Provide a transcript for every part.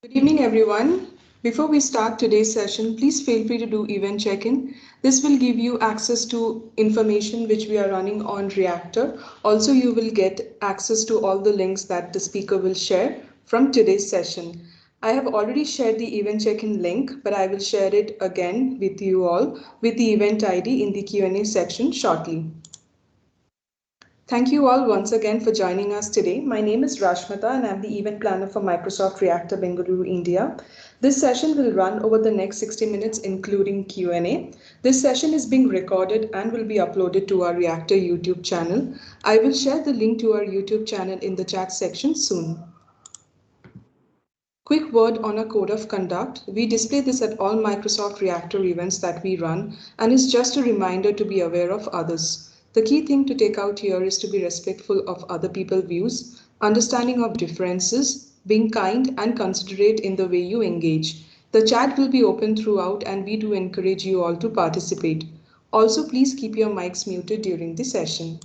Good evening, everyone. Before we start today's session, please feel free to do event check-in. This will give you access to information which we are running on Reactor. Also, you will get access to all the links that the speaker will share from today's session. I have already shared the event check-in link, but I will share it again with you all with the event ID in the Q&A section shortly. Thank you all once again for joining us today. My name is Rashmita and I'm the event planner for Microsoft Reactor Bengaluru, India. This session will run over the next 60 minutes including Q&A. This session is being recorded and will be uploaded to our Reactor YouTube channel. I will share the link to our YouTube channel in the chat section soon. Quick word on a code of conduct. We display this at all Microsoft Reactor events that we run and is just a reminder to be aware of others. The key thing to take out here is to be respectful of other people's views, understanding of differences, being kind and considerate in the way you engage. The chat will be open throughout and we do encourage you all to participate. Also, please keep your mics muted during the session.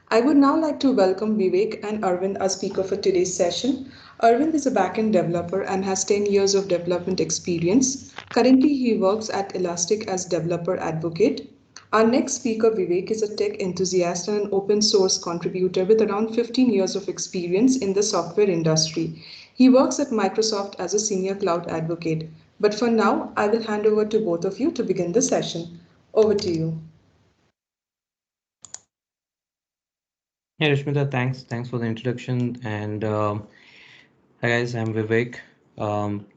I would now like to welcome Vivek and Aravind as speaker for today's session. Aravind is a backend developer and has 10 years of development experience. Currently, he works at Elastic as developer advocate. Our next speaker, Vivek, is a tech enthusiast and an open source contributor with around 15 years of experience in the software industry. He works at Microsoft as a senior cloud advocate. But for now, I will hand over to both of you to begin the session. Over to you. Yeah, Rashmita, thanks for the introduction. And hi guys, I'm Vivek.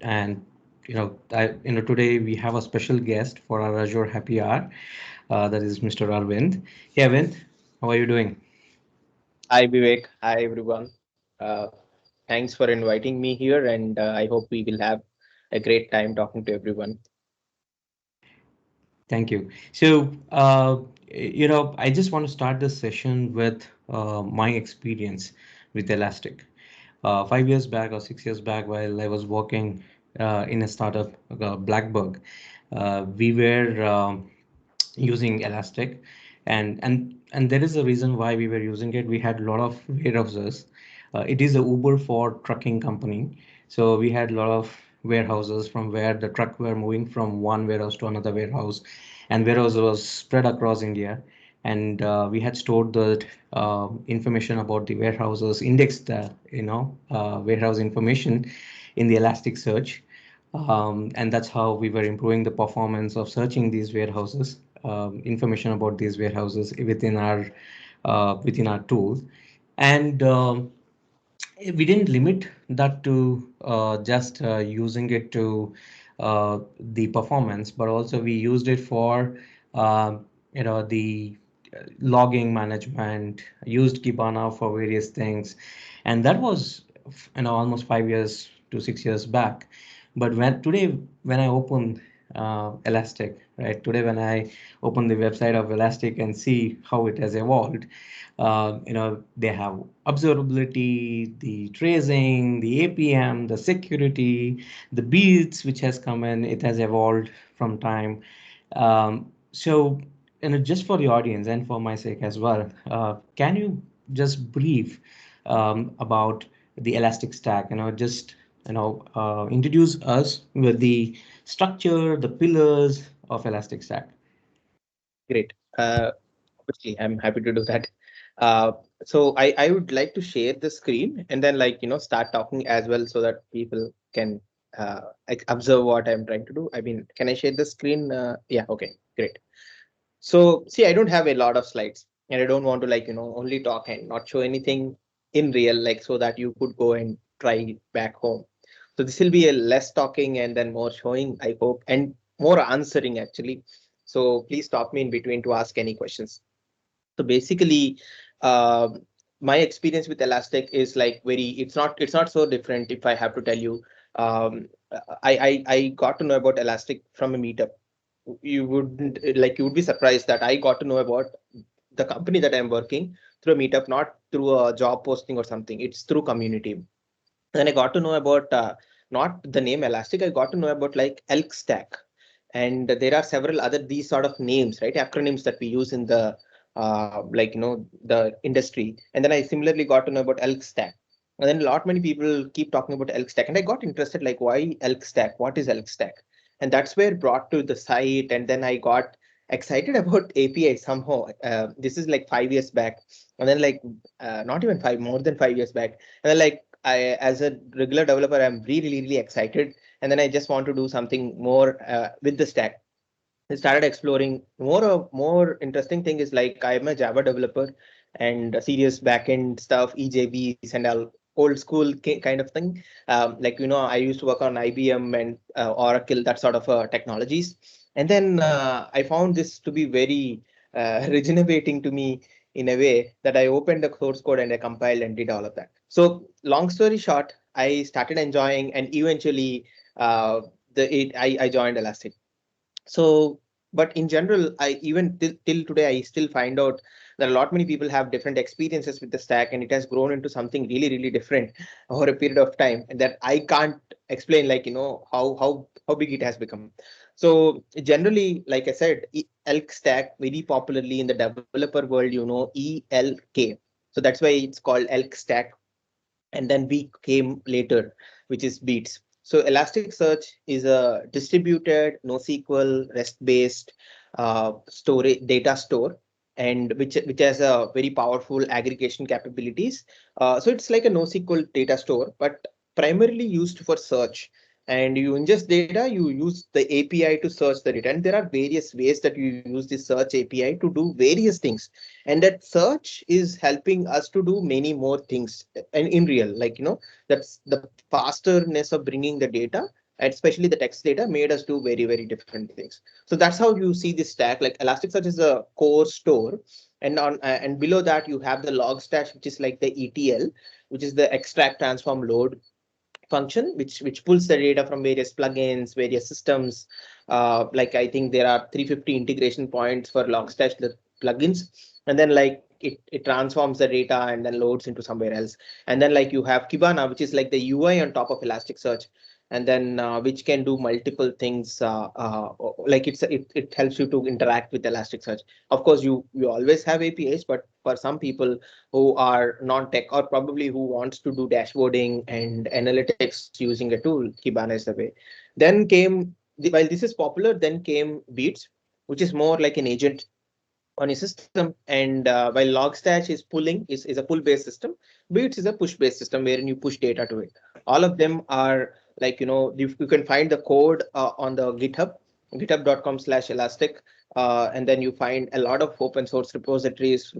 And today we have a special guest for our Azure Happy Hour. That is Mr. Aravind. Yeah, Aravind, how are you doing? Hi Vivek, hi everyone. Thanks for inviting me here, and I hope we will have a great time talking to everyone. Thank you. So, I just want to start this session with my experience with Elastic. 5 years back or 6 years back, while I was working in a startup, Blackbug, we were using Elastic, and there is a reason why we were using it. We had a lot of warehouses. It is a Uber for trucking company, so we had a lot of warehouses from where the truck were moving from one warehouse to another warehouse, and warehouse was spread across India. And we had stored the information about the warehouses, indexed the warehouse information in the Elasticsearch. And that's how we were improving the performance of searching these warehouses, information about these warehouses within our tools. And we didn't limit that to just using it to the performance, but also we used it for the logging management, used Kibana for various things, and that was almost 5 years to 6 years back. But when I open Elastic, right? Today, when I open the website of Elastic and see how it has evolved, they have observability, the tracing, the APM, the security, the beats which has come in. It has evolved from time. So, just for the audience and for my sake as well, can you just brief about the Elastic Stack? Introduce us with the structure, the pillars of Elastic Stack. Great. Obviously, I'm happy to do that. So I would like to share the screen and then start talking as well so that people can observe what I'm trying to do. I mean, can I share the screen? Yeah, okay, great. So see, I don't have a lot of slides and I don't want to only talk and not show anything in real, so that you could go and try back home. So this will be a less talking and then more showing, I hope, and more answering actually. So please stop me in between to ask any questions. So basically, my experience with Elastic is it's not so different. If I have to tell you, I got to know about Elastic from a meetup. You would be surprised that I got to know about the company that I'm working through a meetup, not through a job posting or something. It's through community. Then I got to know about not the name Elastic. I got to know about Elk Stack, and there are several other these sort of names, right? Acronyms that we use in the the industry. And then I similarly got to know about Elk Stack. And then a lot many people keep talking about elk stack, and I got interested, like, why elk stack? What is elk stack? And that's where brought to the site, and then I got excited about API somehow. This is like 5 years back, and then like not even five, more than 5 years back. And then like I, as a regular developer, I'm really excited, and then I just want to do something more with the stack. I started exploring more interesting thing is like I'm a Java developer and serious backend stuff, EJBs and all old school kind of thing. Like I used to work on IBM and Oracle, that sort of technologies. And then I found this to be very regenerating to me in a way that I opened the source code and I compiled and did all of that. So long story short, I started enjoying and eventually I joined Elastic. So but in general, I even till today I still find out that a lot many people have different experiences with the stack, and it has grown into something really different over a period of time, and that I can't explain, like how big it has become. So generally, like I said, elk stack very popularly in the developer world, ELK. So that's why it's called elk stack. And then we came later, which is beats. So Elasticsearch is a distributed NoSQL REST-based storage data store, and which has a very powerful aggregation capabilities. So it's like a NoSQL data store, but primarily used for search. And you ingest data, you use the API to search the data. And there are various ways that you use the search API to do various things, and that search is helping us to do many more things. And in real, like that's the fasterness of bringing the data, and especially the text data, made us do very different things. So that's how you see this stack. Like Elasticsearch is a core store, and on and below that you have the log stash, which is like the ETL, which is the extract, transform, load function, which pulls the data from various plugins, various systems. Like I think there are 350 integration points for Logstash the plugins, and then like it transforms the data and then loads into somewhere else. And then like you have Kibana, which is like the UI on top of Elasticsearch, and then which can do multiple things. Like it helps you to interact with Elasticsearch. Of course, you always have APIs, but for some people who are non-tech or probably who wants to do dashboarding and analytics using a tool, Kibana is the way. Then came, while this is popular, then came Beats, which is more like an agent on a system. And while Logstash is is a pull-based system, Beats is a push-based system wherein you push data to it. All of them are like, you can find the code on the GitHub, github.com/elastic. And then you find a lot of open source repositories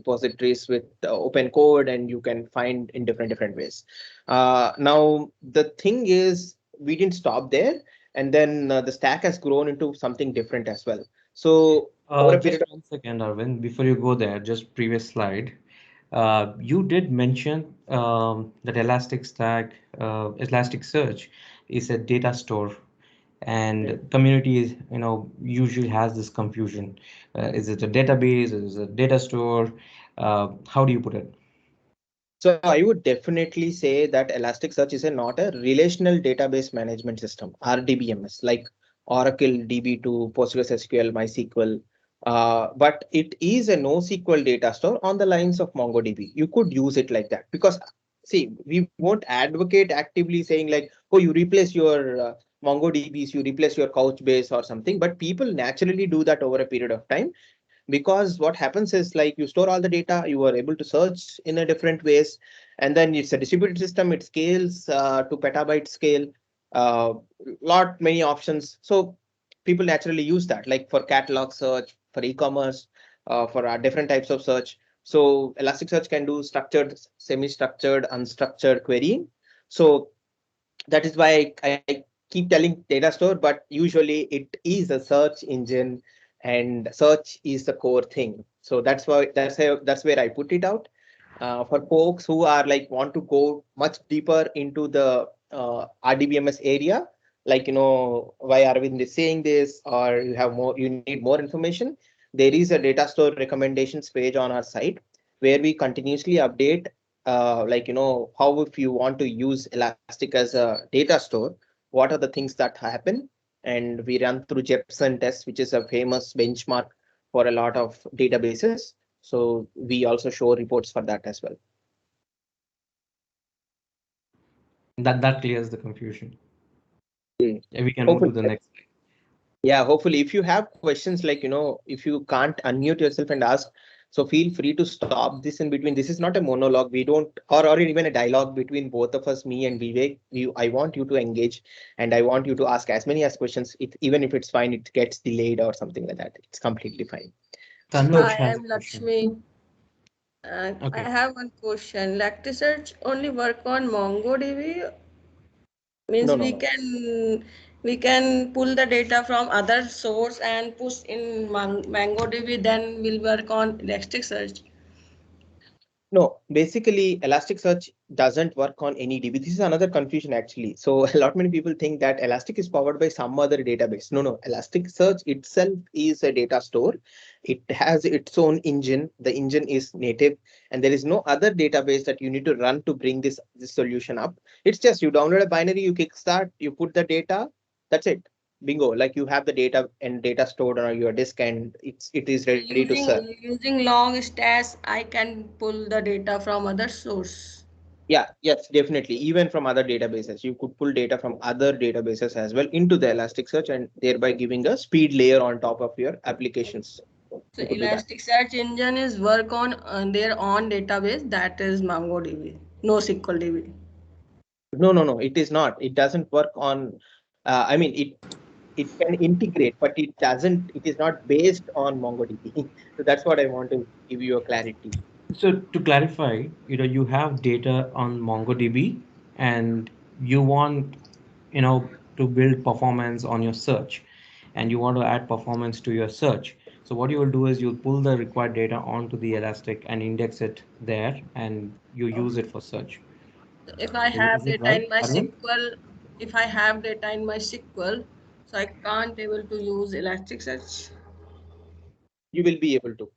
with open code, and you can find in different ways. Now, the thing is, we didn't stop there. And then the stack has grown into something different as well. So over a Just period of one second, Arvind, before you go there, just previous slide. You did mention that Elasticsearch is a data store, and community is, usually has this confusion. Is it a database? Is it a data store? How do you put it? So I would definitely say that Elasticsearch is not a relational database management system, RDBMS, like Oracle DB2, PostgreSQL, MySQL. But it is a NoSQL data store on the lines of MongoDB. You could use it like that because, see, we won't advocate actively saying like, oh, you replace your MongoDBs, you replace your Couchbase or something. But people naturally do that over a period of time, because what happens is like you store all the data, you are able to search in a different ways, and then it's a distributed system, it scales to petabyte scale, lot many options. So people naturally use that, like for catalog search, for e-commerce, for different types of search. So Elasticsearch can do structured, semi-structured, unstructured querying. So that is why I keep telling data store, but usually it is a search engine, and search is the core thing. So that's where I put it out. For folks who are like want to go much deeper into the RDBMS area, like why Aravind is saying this, or you need more information, there is a data store recommendations page on our site where we continuously update, like how if you want to use Elastic as a data store, what are the things that happen. And we run through Jepsen test, which is a famous benchmark for a lot of databases. So we also show reports for that as well. That clears the confusion. Mm. Yeah, we can move to Hopefully. the next. Yeah, hopefully, if you have questions like, if you can't unmute yourself and ask, so feel free to stop this in between. This is not a monologue. We don't, or even a dialogue between both of us, me and Vivek. I want you to engage, and I want you to ask as many as questions. Even if it's fine, it gets delayed or something like that. It's completely fine. So, Tanuj Hi, has a I'm question. Lakshmi. I Okay. have one question. ElasticSearch only work on MongoDB? Means no, no, no. we can pull the data from other source and push in MongoDB, then we'll work on ElasticSearch. No, basically, Elasticsearch doesn't work on any DB. This is another confusion actually. So a lot many people think that Elastic is powered by some other database. No, no. Elasticsearch itself is a data store. It has its own engine. The engine is native, and there is no other database that you need to run to bring this solution up. It's just you download a binary, you kickstart, you put the data. That's it. Bingo. Like you have the data and data stored on your disk, and it is So ready to serve. using long stash, I can pull the data from other source. Yeah, yes, definitely. Even from other databases, you could pull data from other databases as well into the Elasticsearch and thereby giving a speed layer on top of your applications. So You could do that. Elasticsearch engine is work on their own database, that is MongoDB, no SQL DB. No, no, no, it is not. It doesn't work on, I mean, it can integrate, but it doesn't, it is not based on MongoDB. So that's what I want to give you a clarity. So to clarify, you have data on MongoDB and you want, to build performance on your search and you want to add performance to your search. So what you will do is you'll pull the required data onto the Elastic and index it there and you use it for search. So if I Is have it data right, in my Arvind? SQL, if I have data in my SQL, so I can't able to use Elasticsearch. You will be able to.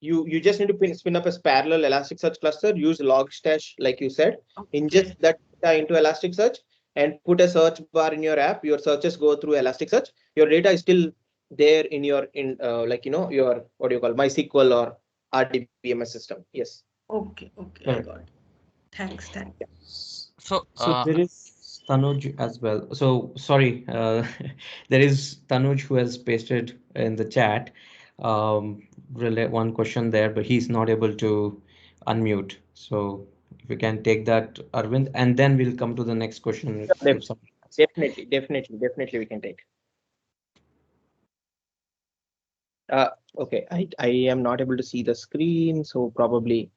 You just need to spin up a parallel Elasticsearch cluster, use Logstash, like you said, ingest Okay. that data into Elasticsearch, and put a search bar in your app. Your searches go through Elasticsearch. Your data is still there in your your what do you call MySQL or RDBMS system. Yes. Okay, I Correct. got it. Thanks. So, So there is Tanuj as well. So sorry, there is Tanuj who has pasted in the chat one question there, but he's not able to unmute. So if you can take that, Arvind, and then we'll come to the next question Def- if somebody has. definitely we can take. Uh, okay, I am not able to see the screen, so probably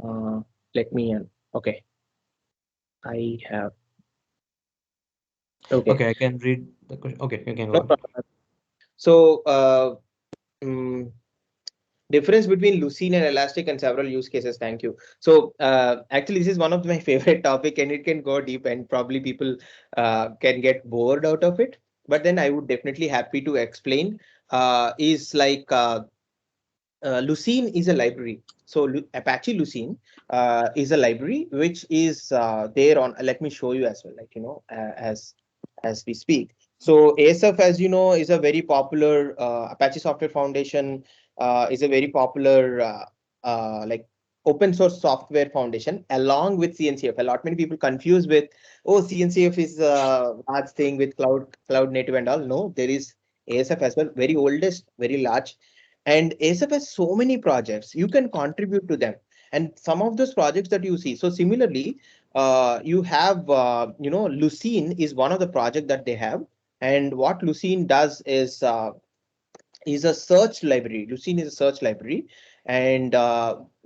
uh, let me in. Okay, I have. Okay. Okay, I can read the question. Okay, you can go No ahead. problem. So, mm, difference between Lucene and Elastic and several use cases. Thank you. So, actually, this is one of my favorite topic, and it can go deep, and probably people can get bored out of it. But then I would definitely happy to explain. Is like Lucene is a library. So Apache Lucene is a library which is there on. Let me show you as well. Like as we speak. So ASF, as you know, is a very popular Apache Software Foundation. Is a very popular like open source software foundation along with CNCF. A lot many people confuse with, oh, CNCF is a large thing with cloud native and all. No, there is ASF as well, very oldest, very large, and ASF has so many projects. You can contribute to them. And some of those projects that you see. So similarly, you have, Lucene is one of the project that they have. And what Lucene does is a search library. Lucene is a search library, and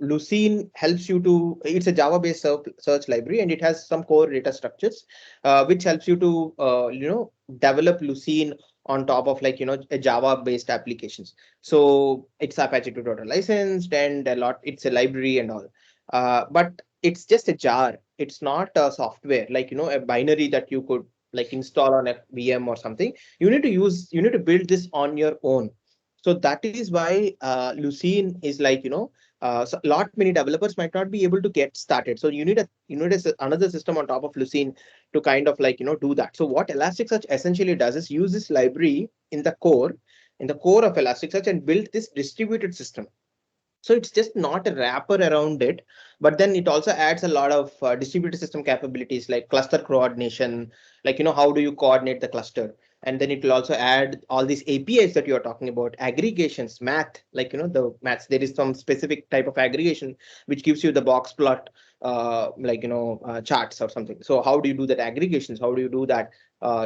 Lucene helps you to. It's a Java-based search library, and it has some core data structures, which helps you to develop Lucene on top of a Java-based applications. So it's Apache 2.0 licensed and a lot. It's a library and all, but it's just a jar. It's not a software like a binary that you could like install on a VM or something. You need to build this on your own. So that is why Lucene is like so lot many developers might not be able to get started. So another system on top of Lucene to kind of do that. So what Elasticsearch essentially does is use this library in the core of Elasticsearch and build this distributed system. So it's just not a wrapper around it, but then it also adds a lot of distributed system capabilities like cluster coordination, like, how do you coordinate the cluster? And then it will also add all these APIs that you're talking about, aggregations, math, like, the maths, there is some specific type of aggregation which gives you the box plot, charts or something. So how do you do that aggregations? How do you do that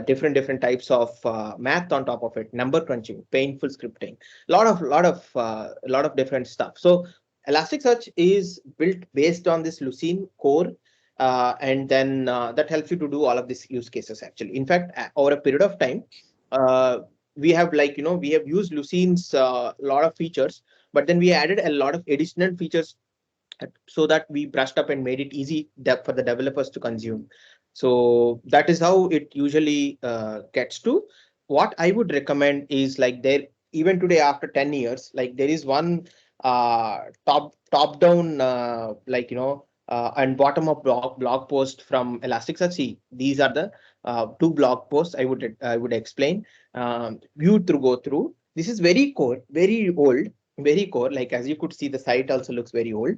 different types of math on top of it, number crunching, painful scripting, lot of different stuff. So Elasticsearch is built based on this Lucene core, and then that helps you to do all of these use cases. Actually, in fact, over a period of time, uh, we have we have used Lucene's lot of features, but then we added a lot of additional features so that we brushed up and made it easy for the developers to consume. So that is how it usually gets to. What I would recommend is, like, there, even today after 10 years, like, there is one top down and bottom up blog post from Elasticsearch. See, these are the two blog posts I would explain, you to go through. This is very core, very old, very core. Like, as you could see, the site also looks very old.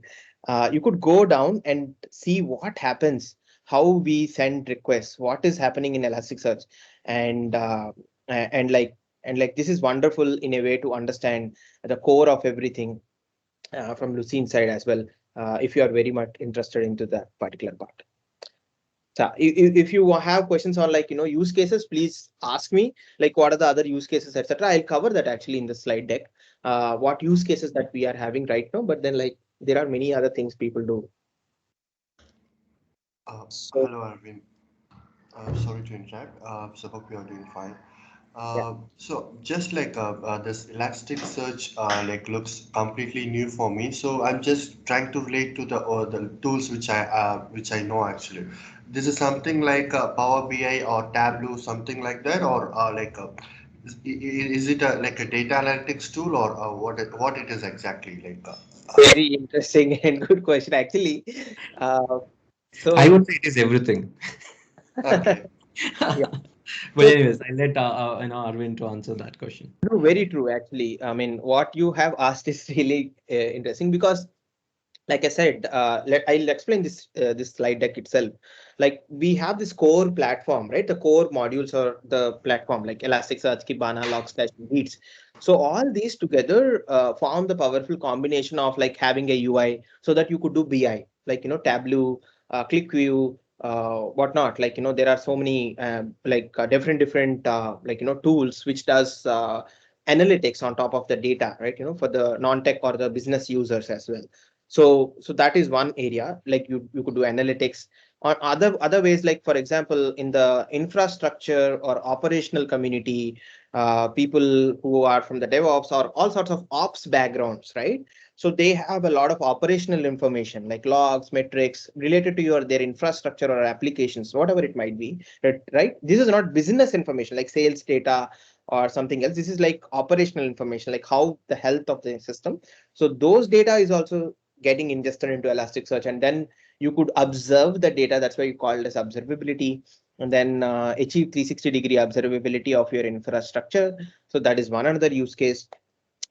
You could go down and see what happens, how we send requests, what is happening in Elasticsearch, and and like this is wonderful in a way to understand the core of everything from Lucene side as well. If you are very much interested into that particular part. So if you have questions on, like, use cases, please ask me, like, what are the other use cases, etc. I'll cover that actually in the slide deck, what use cases that we are having right now. But then, like, there are many other things people do. So Hello, Arvind. Sorry to interrupt. So hope you are doing fine. yeah. So just like this Elasticsearch like looks completely new for me. So I'm just trying to relate to the tools which I know actually. This is something like Power BI or Tableau, something like that, or is it like a data analytics tool, or what it is exactly like? Very interesting and good question, actually. Uh, I so would say it is everything. Okay. yeah, But so anyways, I'll let Arvind to answer that question. no, very true, actually. I mean, what you have asked is really interesting because, like I said, I'll explain this slide deck itself. Like, we have this core platform, right? The core modules or the platform, like Elasticsearch, Kibana, Logstash, and Beats. So all these together form the powerful combination of, like, having a UI so that you could do BI, like, Tableau, ClickView, whatnot. Like, there are so many different tools which does analytics on top of the data, right? For the non-tech or the business users as well. So that is one area, like, you could do analytics on other ways, like, for example, in the infrastructure or operational community, people who are from the DevOps or all sorts of ops backgrounds, right? So they have a lot of operational information, like logs, metrics related to their infrastructure or applications, whatever it might be, right? This is not business information like sales data or something else. This is like operational information, like how the health of the system. So those data is also getting ingested into Elasticsearch, and then you could observe the data. That's why you call it as observability, and then achieve 360-degree observability of your infrastructure. So that is one another use case.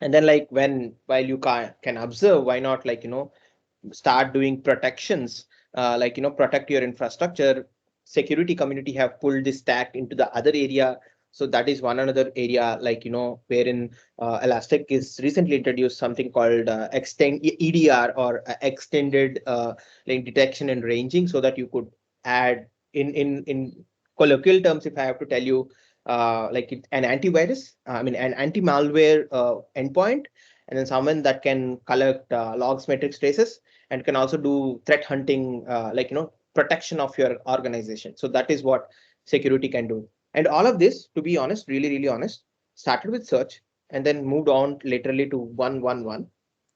And then, like, while you can observe, why not, like, start doing protections, protect your infrastructure. Security community have pulled this stack into the other area. So that is one another area, like, wherein Elastic is recently introduced something called extend EDR, or extended like detection and ranging, so that you could add in colloquial terms, if I have to tell you, an antivirus, I mean an anti-malware endpoint, and then someone that can collect logs, metrics, traces, and can also do threat hunting, protection of your organization. So that is what security can do. And all of this, to be honest, really, really honest, started with search and then moved on literally to 111.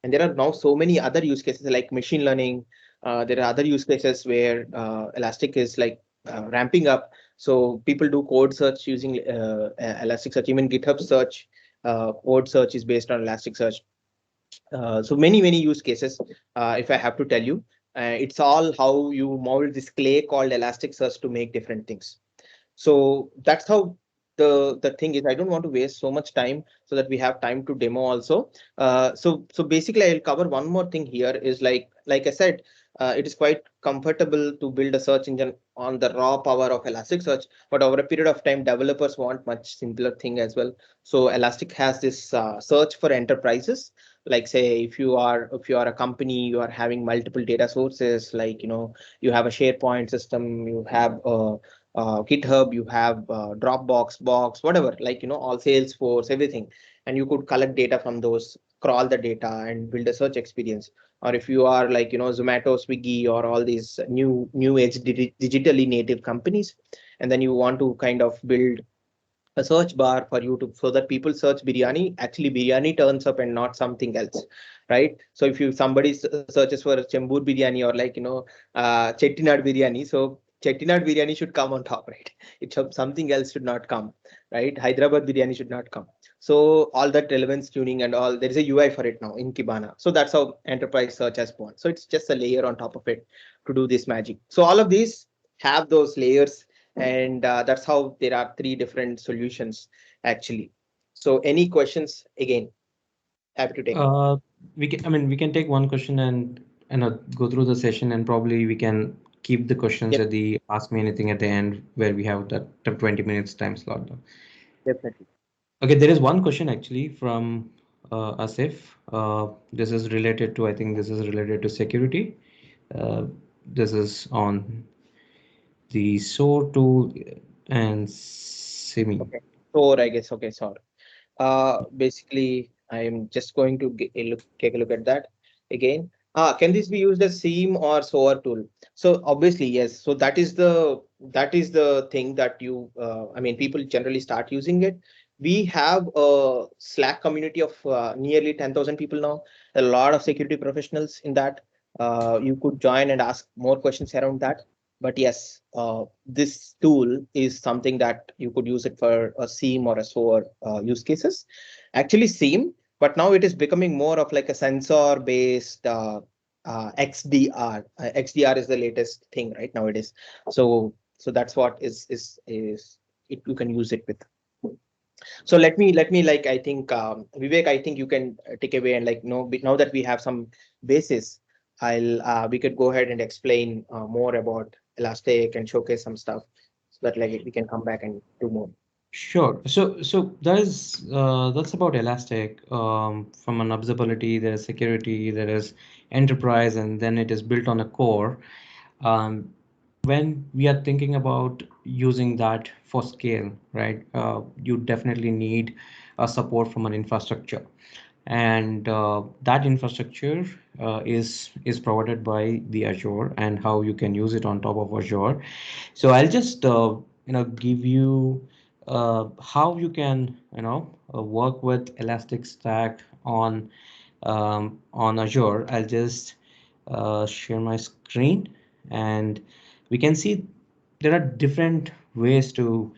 And there are now so many other use cases like machine learning. There are other use cases where Elastic is, like, ramping up. So people do code search using Elasticsearch. Even GitHub search, code search is based on Elasticsearch. So many use cases. If I have to tell you, it's all how you mold this clay called Elasticsearch to make different things. So that's how the thing is, I don't want to waste so much time, so that we have time to demo also. So basically, I'll cover one more thing here. Is like I said, it is quite comfortable to build a search engine on the raw power of Elasticsearch, but over a period of time, developers want much simpler thing as well. So Elastic has this search for enterprises. Like, say, if you are a company, you are having multiple data sources, like, you have a SharePoint system, you have GitHub, you have Dropbox, Box, whatever, like, all Salesforce, everything. And you could collect data from those, crawl the data, and build a search experience. Or if you are like, Zomato, Swiggy, or all these new age digitally native companies, and then you want to kind of build a search bar for you to, so that people search biryani, actually biryani turns up and not something else, right? So if you somebody searches for chembur biryani, or like, chettinad biryani, so chettinad biryani should come on top, right? Something else should not come, right? Hyderabad biryani should not come. So all that relevance tuning and all, there is a UI for it now in Kibana. So that's how enterprise search has born. So it's just a layer on top of it to do this magic. So all of these have those layers, and that's how there are three different solutions actually. So any questions? Again, happy to take. We can take one question and go through the session, and probably we can keep the questions Yep, at the ask me anything at the end, where we have that 20 minutes time slot. definitely. Okay, there is one question actually from Asif. This is related to, I think this is related to security. Uh, this is on the SOAR tool and SIMI. Okay, so I guess, okay, sorry. Basically, I'm just going to take a look at that again. Can this be used as SIEM or SOAR tool? So obviously, yes. So that is the thing that people generally start using it. We have a Slack community of nearly 10,000 people now. A lot of security professionals in that. You could join and ask more questions around that. But yes, this tool is something that you could use it for a SIEM or a SOAR use cases. Actually, SIEM, but now it is becoming more of like a sensor based XDR. XDR is the latest thing right nowadays. So that's what is it, you can use it with. So let me like, I think, Vivek, I think you can take away, and like, now that we have some basis, I'll we could go ahead and explain more about Elastic and showcase some stuff, so that like we can come back and do more. Sure. So that's about Elastic. From an observability, there is security, there is enterprise, and then it is built on a core. Um, when we are thinking about using that for scale, right, you definitely need a support from an infrastructure, and that infrastructure is provided by the Azure, and how you can use it on top of Azure. So I'll just give you how you can work with Elastic Stack on Azure. I'll just share my screen, and we can see there are different ways to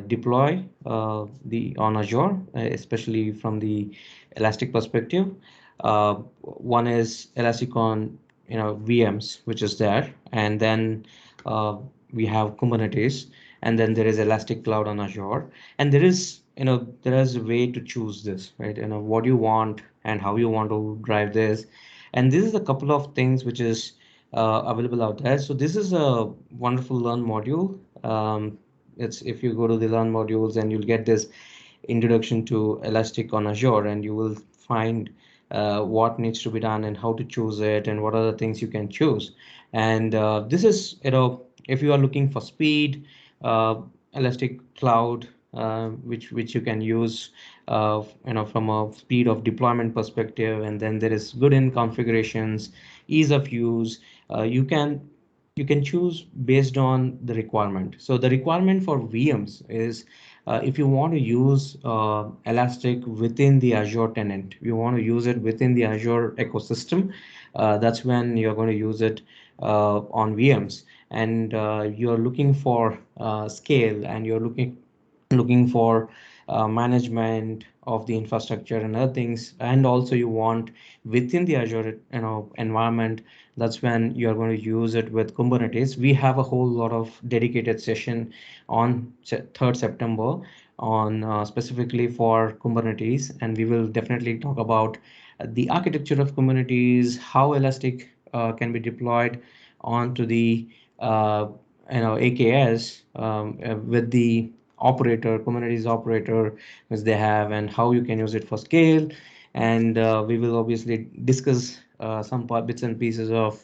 deploy the on Azure, especially from the Elastic perspective. One is Elastic on VMs, which is there, and then uh, we have Kubernetes, and then there is Elastic Cloud on Azure, and there is a way to choose this, right? What you want and how you want to drive this, and this is a couple of things which is available out there. So this is a wonderful Learn module. It's if you go to the Learn modules, and you'll get this introduction to Elastic on Azure, and you will find what needs to be done and how to choose it and what are the things you can choose. And this is, if you are looking for speed, Elastic Cloud, which you can use, from a speed of deployment perspective, and then there is good in configurations, ease of use. You can choose based on the requirement. So the requirement for VMs is, if you want to use Elastic within the Azure tenant, you want to use it within the Azure ecosystem, that's when you're going to use it on VMs. And you're looking for scale, and you're looking for management of the infrastructure and other things, and also you want within the Azure environment, that's when you are going to use it with Kubernetes. We have a whole lot of dedicated session on 3rd September on specifically for Kubernetes, and we will definitely talk about the architecture of Kubernetes, how Elastic can be deployed onto the AKS with the operator, Kubernetes operator, which they have, and how you can use it for scale. And we will obviously discuss some bits and pieces of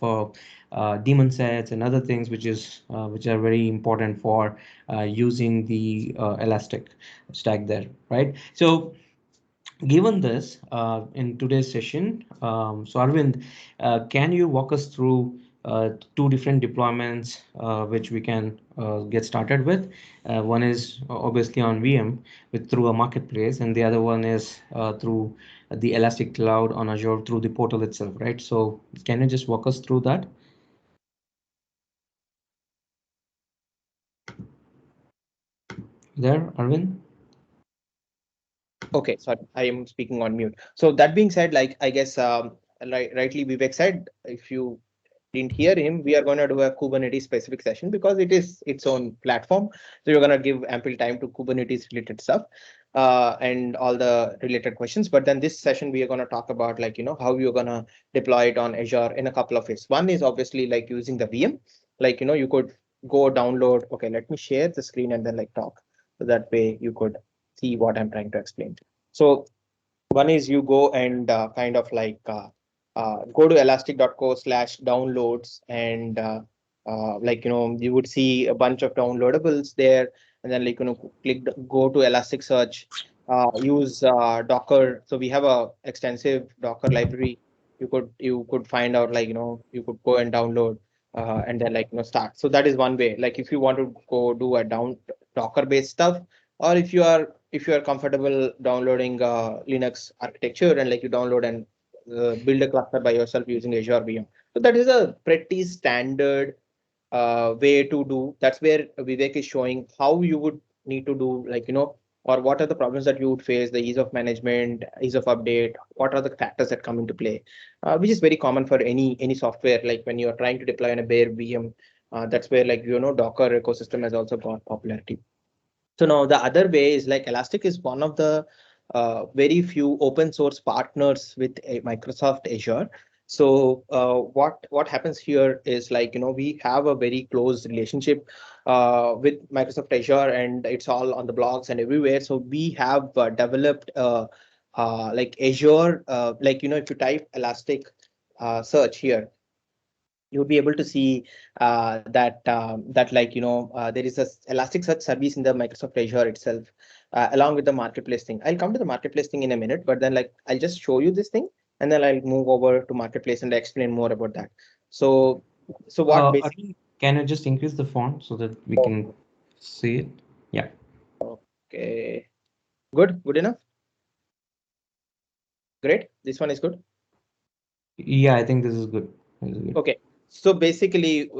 daemon sets and other things, which are very important for using the Elastic stack there, right? So given this, in today's session, so Arvind, can you walk us through two different deployments which we can get started with? One is obviously on VM through a marketplace, and the other one is through the Elastic Cloud on Azure through the portal itself, right? So can you just walk us through that? There, Arvind? Okay, sorry, I am speaking on mute. So that being said, like I guess rightly Vivek said, if you didn't hear him, we are going to do a Kubernetes specific session because it is its own platform. So you're going to give ample time to Kubernetes related stuff and all the related questions. But then this session, we are going to talk about like, how you're going to deploy it on Azure in a couple of ways. One is obviously like using the VM, like, you could go download. Okay, let me share the screen and then like talk. So that way you could see what I'm trying to explain. So one is you go and kind of like go to elastic.co/downloads and like you would see a bunch of downloadables there, and then like go to Elasticsearch, use Docker. So we have a extensive Docker library. You could find out like you could go and download and then like start. So that is one way. Like if you want to go do a Docker based stuff, or if you are comfortable downloading Linux architecture and like you download and build a cluster by yourself using Azure VM. So that is a pretty standard way to do. That's where Vivek is showing how you would need to do, like, or what are the problems that you would face, the ease of management, ease of update, what are the factors that come into play, which is very common for any software. Like when you are trying to deploy in a bare VM, that's where like, Docker ecosystem has also got popularity. So now the other way is like Elastic is one of the very few open source partners with Microsoft Azure. So what happens here is like we have a very close relationship with Microsoft Azure, and it's all on the blogs and everywhere. So we have developed like Azure, like if you type Elastic search here, you'll be able to see that like there is a Elasticsearch service in the Microsoft Azure itself, along with the marketplace thing. I'll come to the marketplace thing in a minute, but then like I'll just show you this thing, and then I'll move over to marketplace and explain more about that. So what basically? Arvind, can you just increase the font so that we can see it? Yeah. Okay, good enough. Great, this one is good. Yeah, I think this is good. This is good. Okay. So basically,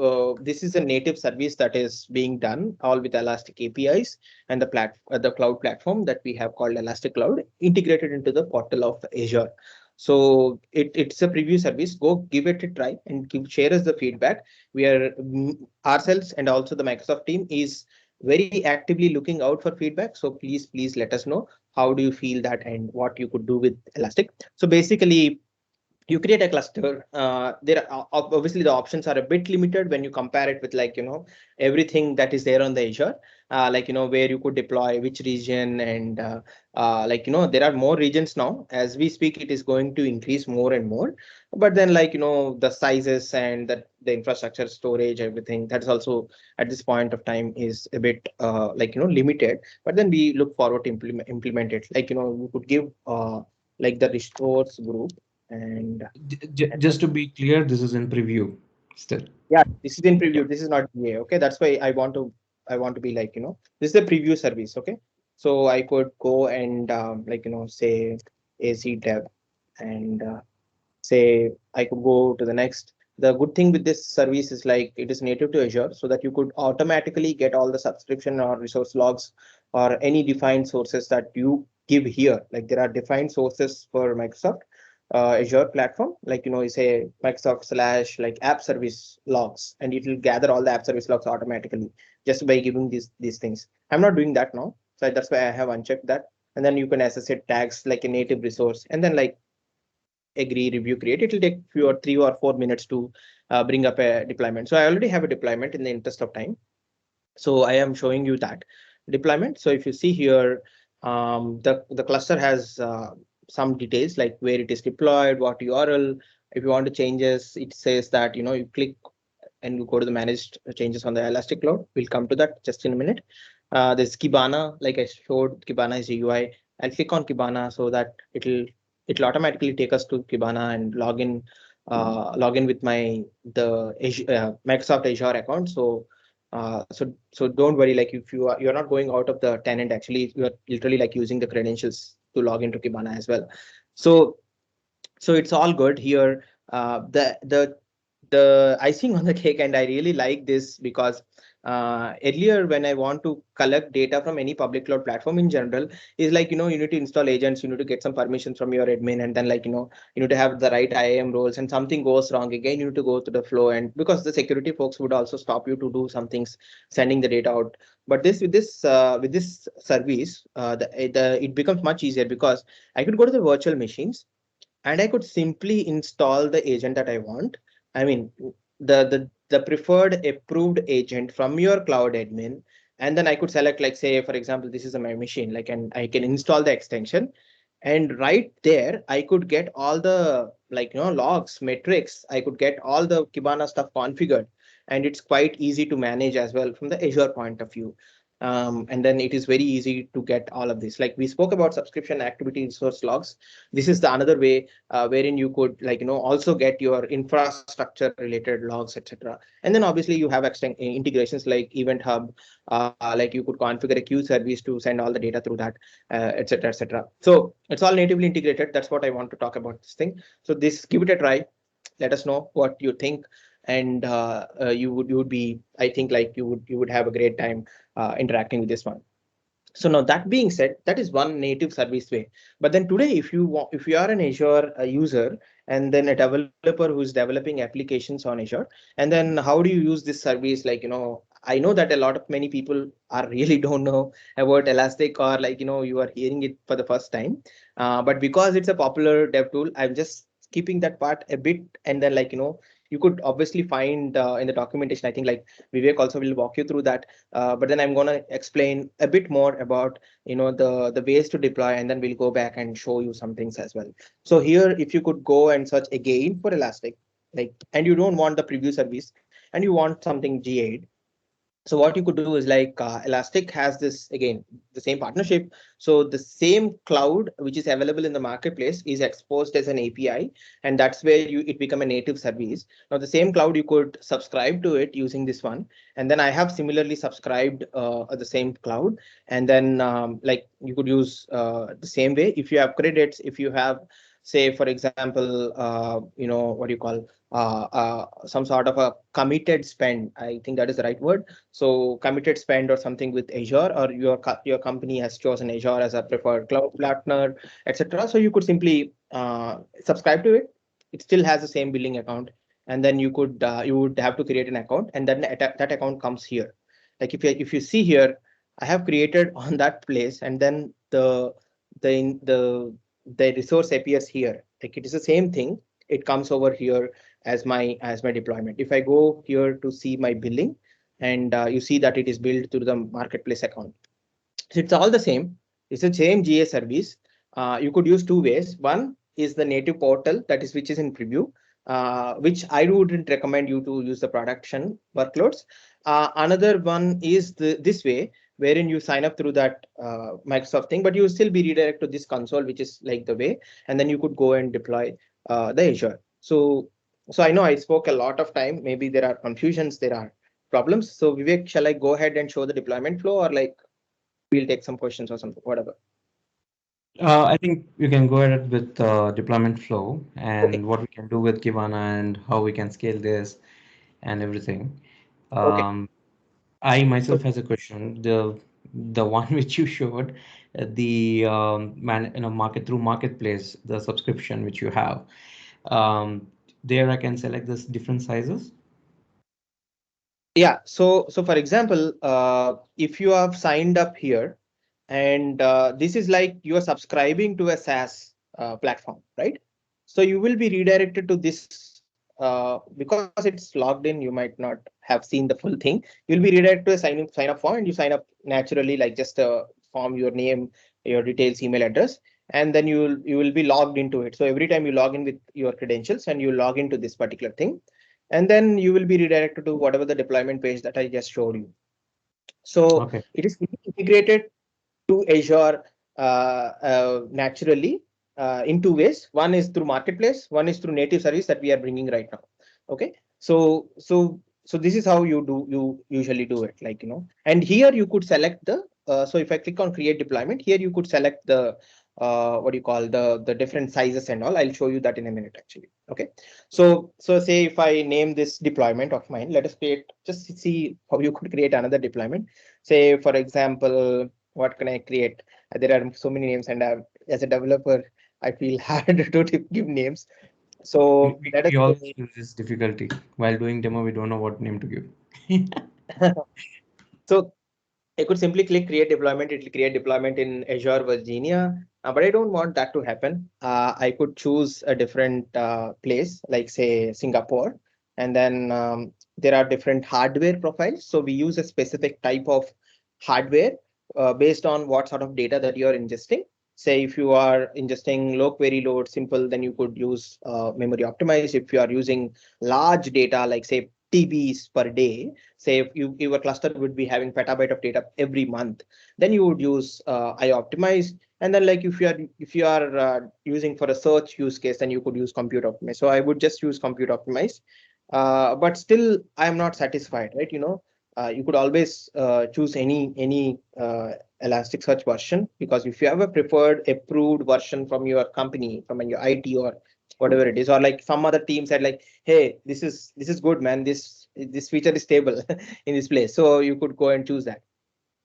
this is a native service that is being done all with Elastic APIs and the cloud platform that we have called Elastic Cloud integrated into the portal of Azure. So it's a preview service. Go give it a try and share us the feedback. We are ourselves and also the Microsoft team is very actively looking out for feedback. So please let us know how do you feel that and what you could do with Elastic. So basically, you create a cluster. There are obviously the options are a bit limited when you compare it with like everything that is there on the Azure, like where you could deploy which region, and like there are more regions now. As we speak, it is going to increase more and more. But then like the sizes and the infrastructure, storage, everything that is also at this point of time is a bit like limited. But then we look forward to implement it. Like we could give like the resource group. And Just to be clear, this is in preview still. yeah, this is in Yeah. preview. This is not GA. Okay, that's why I want to be like this is a preview service. Okay, so I could go and like say AC dev and say I could go to the next. The good thing with this service is like it is native to Azure, so that you could automatically get all the subscription or resource logs or any defined sources that you give here. Like there are defined sources for Microsoft Azure platform, like you say Microsoft slash like app service logs, and it will gather all the app service logs automatically just by giving these things. I'm not doing that now, so that's why I have unchecked that. And then you can associate tags like a native resource, and then like agree, review, create. It will take few or 3 or 4 minutes to bring up a deployment. So I already have a deployment in the interest of time. So I am showing you that deployment. So if you see here, the cluster has some details like where it is deployed, what URL. If you want to changes, it says that you click and you go to the managed changes on the Elastic Cloud. We'll come to that just in a minute. There's Kibana, like I showed, Kibana is a UI. I'll click on Kibana so that it'll automatically take us to Kibana and log in with the Microsoft Azure account. So don't worry, like if you're not going out of the tenant, actually you're literally like using the credentials to log into Kibana as well. So it's all good here. The icing on the cake, and I really like this because earlier when I want to collect data from any public cloud platform in general, is like you need to install agents, you need to get some permissions from your admin, and then like you need to have the right IAM roles, and something goes wrong again, you need to go to the flow, and because the security folks would also stop you to do some things, sending the data out. But with this service, it becomes much easier because I could go to the virtual machines and I could simply install the agent that I want. I mean, the preferred approved agent from your cloud admin, and then I could select, like, say, for example, this is my machine, like, and I can install the extension, and right there I could get all the logs, metrics. I could get all the Kibana stuff configured, and it's quite easy to manage as well from the Azure point of view. And then it is very easy to get all of this. Like we spoke about subscription activity resource logs. This is the another way wherein you could also get your infrastructure related logs, etc. And then obviously you have integrations like Event Hub, like you could configure a queue service to send all the data through that, etc., etc. So it's all natively integrated. That's what I want to talk about this thing. So this, give it a try. Let us know what you think, and you would be, I think, like you would have a great time interacting with this one. So now that being said, that is one native service way. But then today, if you are an Azure user and then a developer who's developing applications on Azure, and then how do you use this service? Like, I know that a lot of many people are really don't know about Elastic, or like, you are hearing it for the first time. But because it's a popular dev tool, I'm just keeping that part a bit. And then like, you could obviously find in the documentation, I think like Vivek also will walk you through that. But then I'm going to explain a bit more about the ways to deploy, and then we'll go back and show you some things as well. So here, if you could go and search again for Elastic, like, and you don't want the preview service and you want something GA, so what you could do is like Elastic has this, again, the same partnership. So the same cloud which is available in the marketplace is exposed as an API, and that's where it become a native service. Now the same cloud, you could subscribe to it using this one, and then I have similarly subscribed the same cloud, and then like you could use the same way. If you have credits, if you have, say, for example, what do you call, some sort of a committed spend, I think that is the right word. So committed spend or something with Azure, or your company has chosen Azure as a preferred cloud partner, etc. So you could simply subscribe to it. It still has the same billing account, and then you would have to create an account, and then that account comes here. Like if you see here, I have created on that place, and then the the resource appears here. Like it is the same thing. It comes over here as my deployment. If I go here to see my billing, and you see that it is billed through the marketplace account. So it's all the same. It's the same GA service. You could use two ways. One is the native portal, that is which is in preview, which I wouldn't recommend you to use the production workloads. Another one is this way, wherein you sign up through that Microsoft thing, but you will still be redirected to this console, which is like the way, and then you could go and deploy the Azure. So I know I spoke a lot of time. Maybe there are confusions, there are problems. So Vivek, shall I go ahead and show the deployment flow, or like we'll take some questions or something, whatever? I think you can go ahead with deployment flow Okay. and what we can do with Kibana and how we can scale this and everything. Okay. Um, I So myself has a question. the one which you showed, the market through marketplace, the subscription which you have. There I can select this different sizes. Yeah. So for example, if you have signed up here, and this is like you are subscribing to a SaaS platform, right? So you will be redirected to this because it's logged in. You might not have seen the full thing. You'll be redirected to a sign up form, and you sign up naturally, like just form your name, your details, email address, and then you will be logged into it. So every time you log in with your credentials and you log into this particular thing, and then you will be redirected to whatever the deployment page that I just showed you. So Okay. it is integrated to Azure naturally in two ways. One is through marketplace, one is through native service that we are bringing right now. Okay, so this is how you usually do it, like, and here you could select the so if I click on create deployment, here you could select the what do you call the different sizes and all. I'll show you that in a minute actually. Okay, so say if I name this deployment of mine, let us create, just see how you could create another deployment. Say for example, what can I create? There are so many names, and as a developer, I feel hard to give names. So let us We always say, feel this difficulty while doing demo. We don't know what name to give. so I could simply click create deployment. It will create deployment in Azure, Virginia. But I don't want that to happen. I could choose a different place, like say Singapore. And then there are different hardware profiles. So we use a specific type of hardware based on what sort of data that you're ingesting. Say if you are ingesting low query load, simple, then you could use memory optimized. If you are using large data, like say TBs per day, say if your cluster would be having petabyte of data every month, then you would use IO optimized. And then like if you are using for a search use case, then you could use compute optimized. So I would just use compute optimized. But still I am not satisfied, right? You could always choose any Elasticsearch version, because if you have a preferred approved version from your company, from your IT or whatever it is, or like some other team said like, hey, this is good, man, this feature is stable in this place, so you could go and choose that.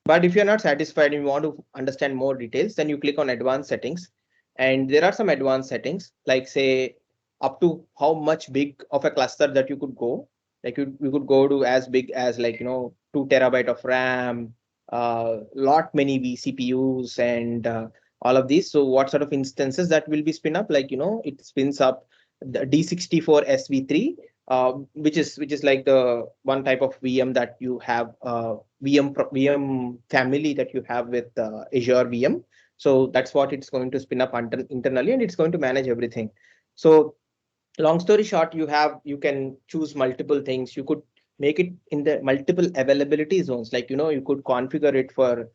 But if you're not satisfied and you want to understand more details, then you click on advanced settings, and there are some advanced settings, like say up to how much big of a cluster that you could go. Like you could go to as big as, like, 2 TB of RAM, lot many vCPUs, and all of these. So what sort of instances that will be spin up? Like, it spins up the D64 SV3, which is like the one type of VM that you have, VM family that you have with Azure VM. So that's what it's going to spin up internally, and it's going to manage everything. So long story short, you can choose multiple things. You could make it in the multiple availability zones, like, you could configure it for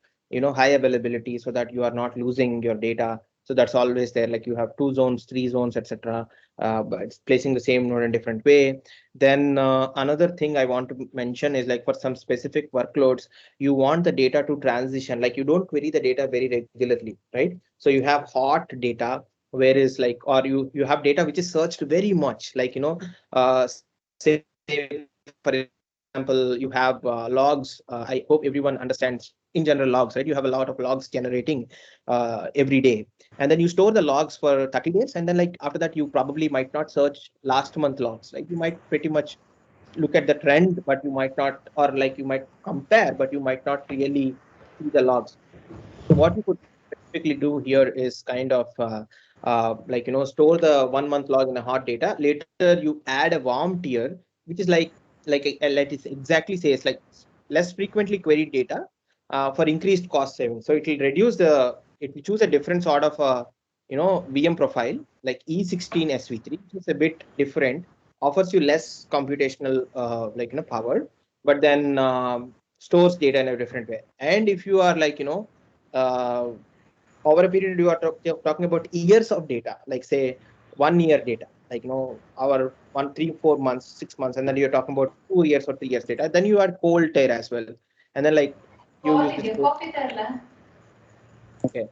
high availability, so that you are not losing your data. So that's always there, like you have 2 zones, 3 zones, etc. But it's placing the same node in different way. Then another thing I want to mention is, like, for some specific workloads, you want the data to transition, like you don't query the data very regularly, right? So you have hot data, whereas like, or you have data which is searched very much, like, say for example, you have logs. I hope everyone understands in general logs, right? You have a lot of logs generating every day, and then you store the logs for 30 days, and then like after that you probably might not search last month logs. Like you might pretty much look at the trend, but you might not, or like you might compare, but you might not really see the logs. So what you could specifically do here is kind of like, store the 1 month log in a hot data. Later you add a warm tier, which is like it exactly says, like less frequently queried data for increased cost savings. So it will choose a different sort of VM profile, like E16 SV3, which is a bit different, offers you less computational power, but then stores data in a different way. And if you are like, uh, over a period, you're talking about years of data, like say 1 year data, like, our 1, 3, 4 months, 6 months, and then you're talking about 2 years or 3 years data. Then you are cold tier as well, and then like you use this cold. Okay.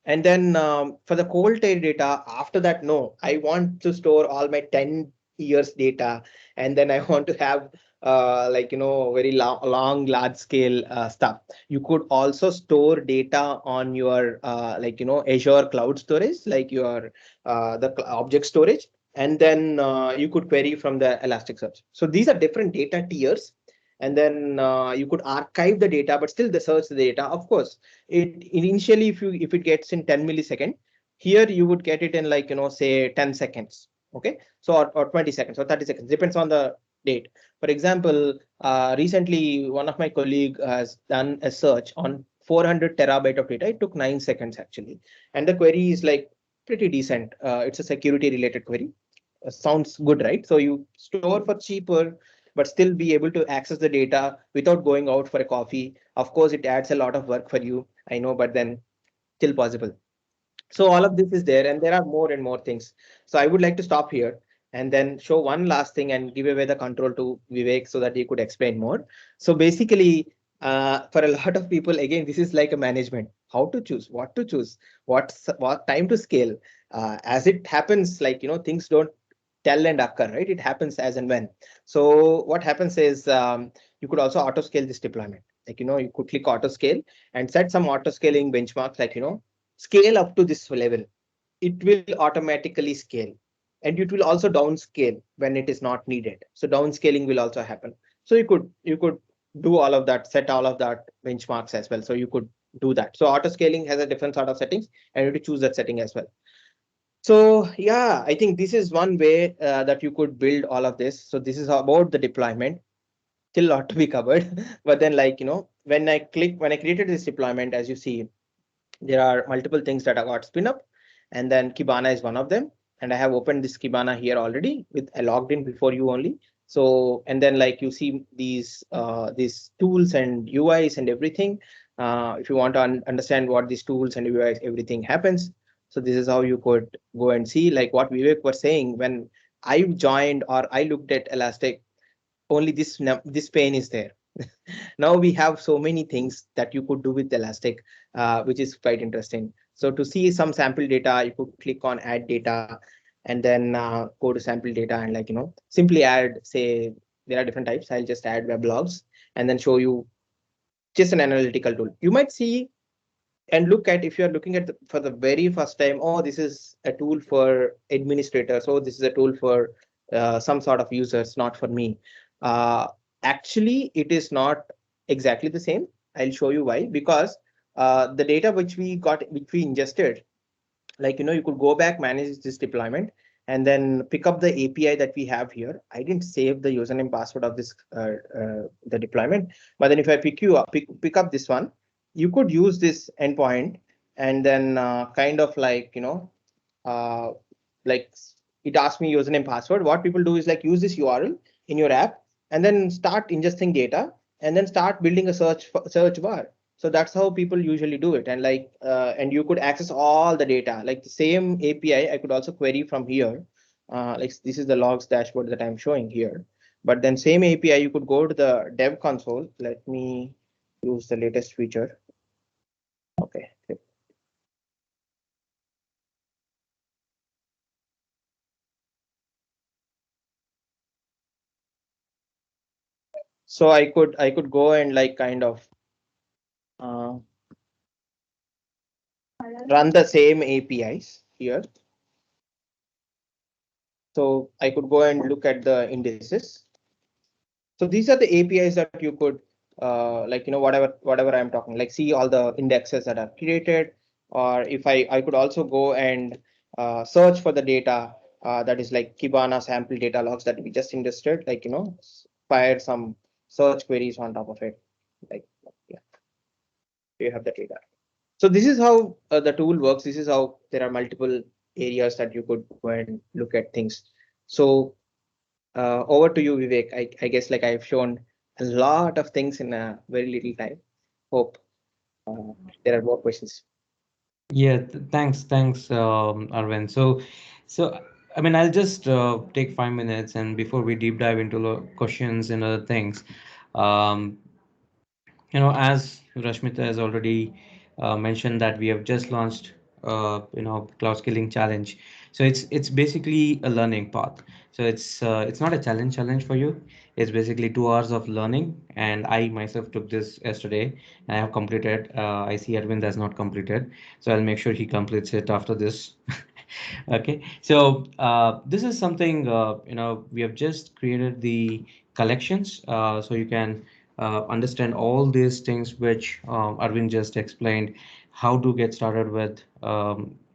And then for the cold tier data, after that, no, I want to store all my 10 years data, and then I want to have very long large scale stuff. You could also store data on your Azure cloud storage, like your object storage, and then you could query from the Elasticsearch. So these are different data tiers, and then you could archive the data, but still the search the data. Of course, it initially, if it gets in 10 millisecond, here you would get it in say 10 seconds. Okay, so or 20 seconds or 30 seconds, depends on the date. For example, recently one of my colleague has done a search on 400 terabyte of data. It took 9 seconds actually, and the query is like pretty decent. It's a security related query. Sounds good, right? So you store for cheaper, but still be able to access the data without going out for a coffee. Of course, it adds a lot of work for you, I know, but then still possible. So all of this is there, and there are more and more things. So I would like to stop here and then show one last thing and give away the control to Vivek so that he could explain more. So basically, for a lot of people, again, this is like a management: how to choose, what to choose, what time to scale. As it happens, things don't tell and occur, right? It happens as and when. So what happens is, you could also auto scale this deployment. You could click auto scale and set some auto scaling benchmarks, scale up to this level. It will automatically scale, and it will also downscale when it is not needed. So downscaling will also happen. So you could do all of that, set all of that benchmarks as well. So you could do that. So auto scaling has a different sort of settings, and you have to choose that setting as well. So yeah, I think this is one way that you could build all of this. So this is about the deployment. Still a lot to be covered, but then when I created this deployment, as you see, there are multiple things that I got spin up, and then Kibana is one of them. And I have opened this Kibana here already with I logged in before you only. So, and then you see these tools and UIs and everything. If you want to understand what these tools and UIs, everything happens. So this is how you could go and see, like what Vivek was saying. When I joined or I looked at Elastic, only this pane is there. Now we have so many things that you could do with Elastic, which is quite interesting. So to see some sample data, you could click on add data, and then go to sample data and simply add, say, there are different types. I'll just add weblogs and then show you just an analytical tool. You might see and look at, if you're looking at for the very first time, oh, this is a tool for administrators. Oh, this is a tool for some sort of users, not for me. Uh, Actually, it is not exactly the same. I'll show you why. Because the data which we ingested, you could go back, manage this deployment, and then pick up the API that we have here. I didn't save the username password of this the deployment, but then if I pick up this one, you could use this endpoint, and then uh, like it asks me username password. What people do is use this URL in your app and then start ingesting data and then start building a search bar. So that's how people usually do it. And and you could access all the data, like the same API. I could also query from here. This is the logs dashboard that I'm showing here. But then same API, you could go to the dev console. Let me use the latest feature. Okay. So I could go and uh, run the same APIs here. So I could go and look at the indices. So these are the APIs that you could whatever I'm talking, see all the indexes that are created. Or if I could also go and search for the data that is like Kibana sample data logs that we just ingested, fire some search queries on top of it. Yeah, you have the data. So this is how the tool works. This is how there are multiple areas that you could go and look at things. So over to you, Vivek. I guess I've shown a lot of things in a very little time. Hope there are more questions. Yeah, thanks, Arvind. So I mean, I'll just take 5 minutes, and before we deep dive into questions and other things, um, as Rashmita has already mentioned that we have just launched, Cloud Scaling Challenge. So it's basically a learning path. So it's not a challenge for you. It's basically 2 hours of learning, and I myself took this yesterday and I have completed. I see Arvind has not completed, so I'll make sure he completes it after this. Okay, so this is something we have just created the collections, so you can understand all these things which Arvind just explained, how to get started with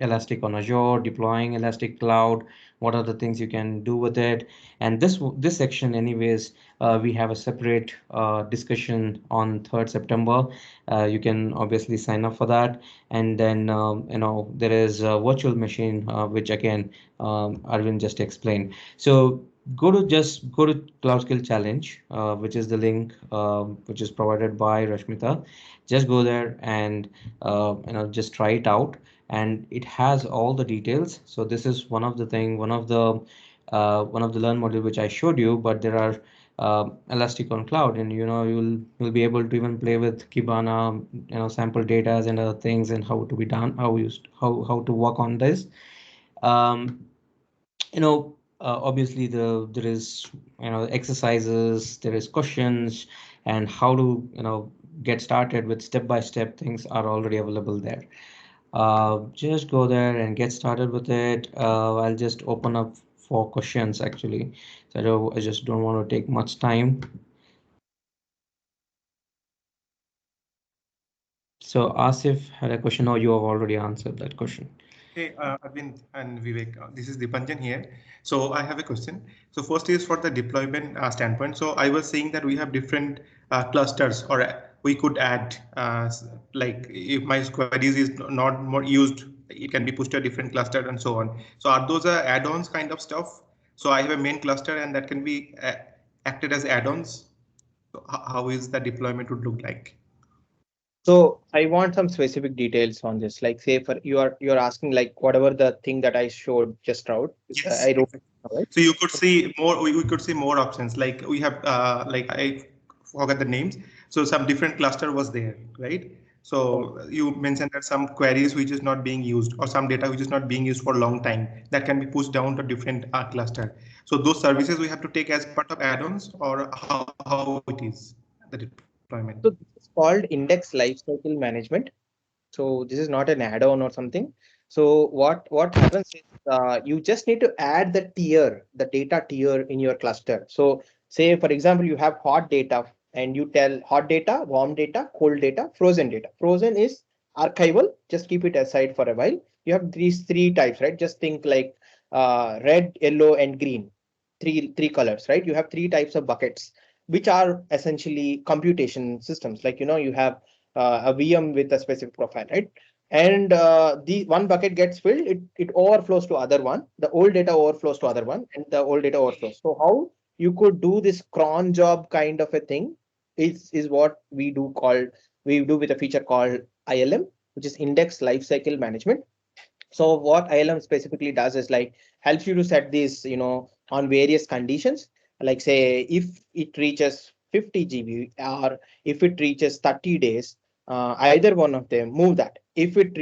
Elastic on Azure, deploying Elastic Cloud, what are the things you can do with it. And this section, anyways, we have a separate discussion on 3rd September. You can obviously sign up for that. And then there is a virtual machine, which again Arvind just explained. So go to Cloud Skill Challenge, which is the link which is provided by Rashmita. Just go there and just try it out, and it has all the details. So this is one of the one of the learn module which I showed you, but there are Elastic on Cloud, and you'll be able to even play with Kibana, sample data and other things, and how to be done, how to work on this. Um, Obviously there is exercises, there is questions, and how to get started with step-by-step things are already available there. Just go there and get started with it. I'll just open up for questions actually. So I just don't want to take much time. So Asif had a question. Oh, you have already answered that question. Hey, Arvind and Vivek, this is Dipanjan here. So I have a question. So first is for the deployment standpoint. So I was saying that we have different clusters, or we could add, like if my queries is not more used, it can be pushed to a different cluster and so on. So are those add-ons kind of stuff? So I have a main cluster and that can be acted as add-ons. So how is the deployment would look like? So I want some specific details on this. Like, say, for you're asking like whatever the thing that I showed just out. Yes. I wrote it, right? So you could see more. We could see more options. Like we have, like I forgot the names. So some different cluster was there, right? So you mentioned that some queries which is not being used, or some data which is not being used for a long time, that can be pushed down to different cluster. So those services we have to take as part of add-ons, or how it is the deployment. So this is called index lifecycle management. So this is not an add-on or something. So what happens is you just need to add the data tier in your cluster. So say for example you have hot data and you tell hot data, warm data, cold data, frozen data. Frozen is archival. Just keep it aside for a while. You have these three types, right? Just think like red, yellow, and green. Three colors, right? You have three types of buckets, which are essentially computation systems. Like you have a VM with a specific profile, right? And the one bucket gets filled, it overflows to other one. The old data overflows to other one, and the old data overflows. So how you could do this cron job kind of a thing is what we do with a feature called ILM, which is Index Lifecycle Management. So what ILM specifically does is like helps you to set these, on various conditions. Like say if it reaches 50 GB or if it reaches 30 days, either one of them move that. If it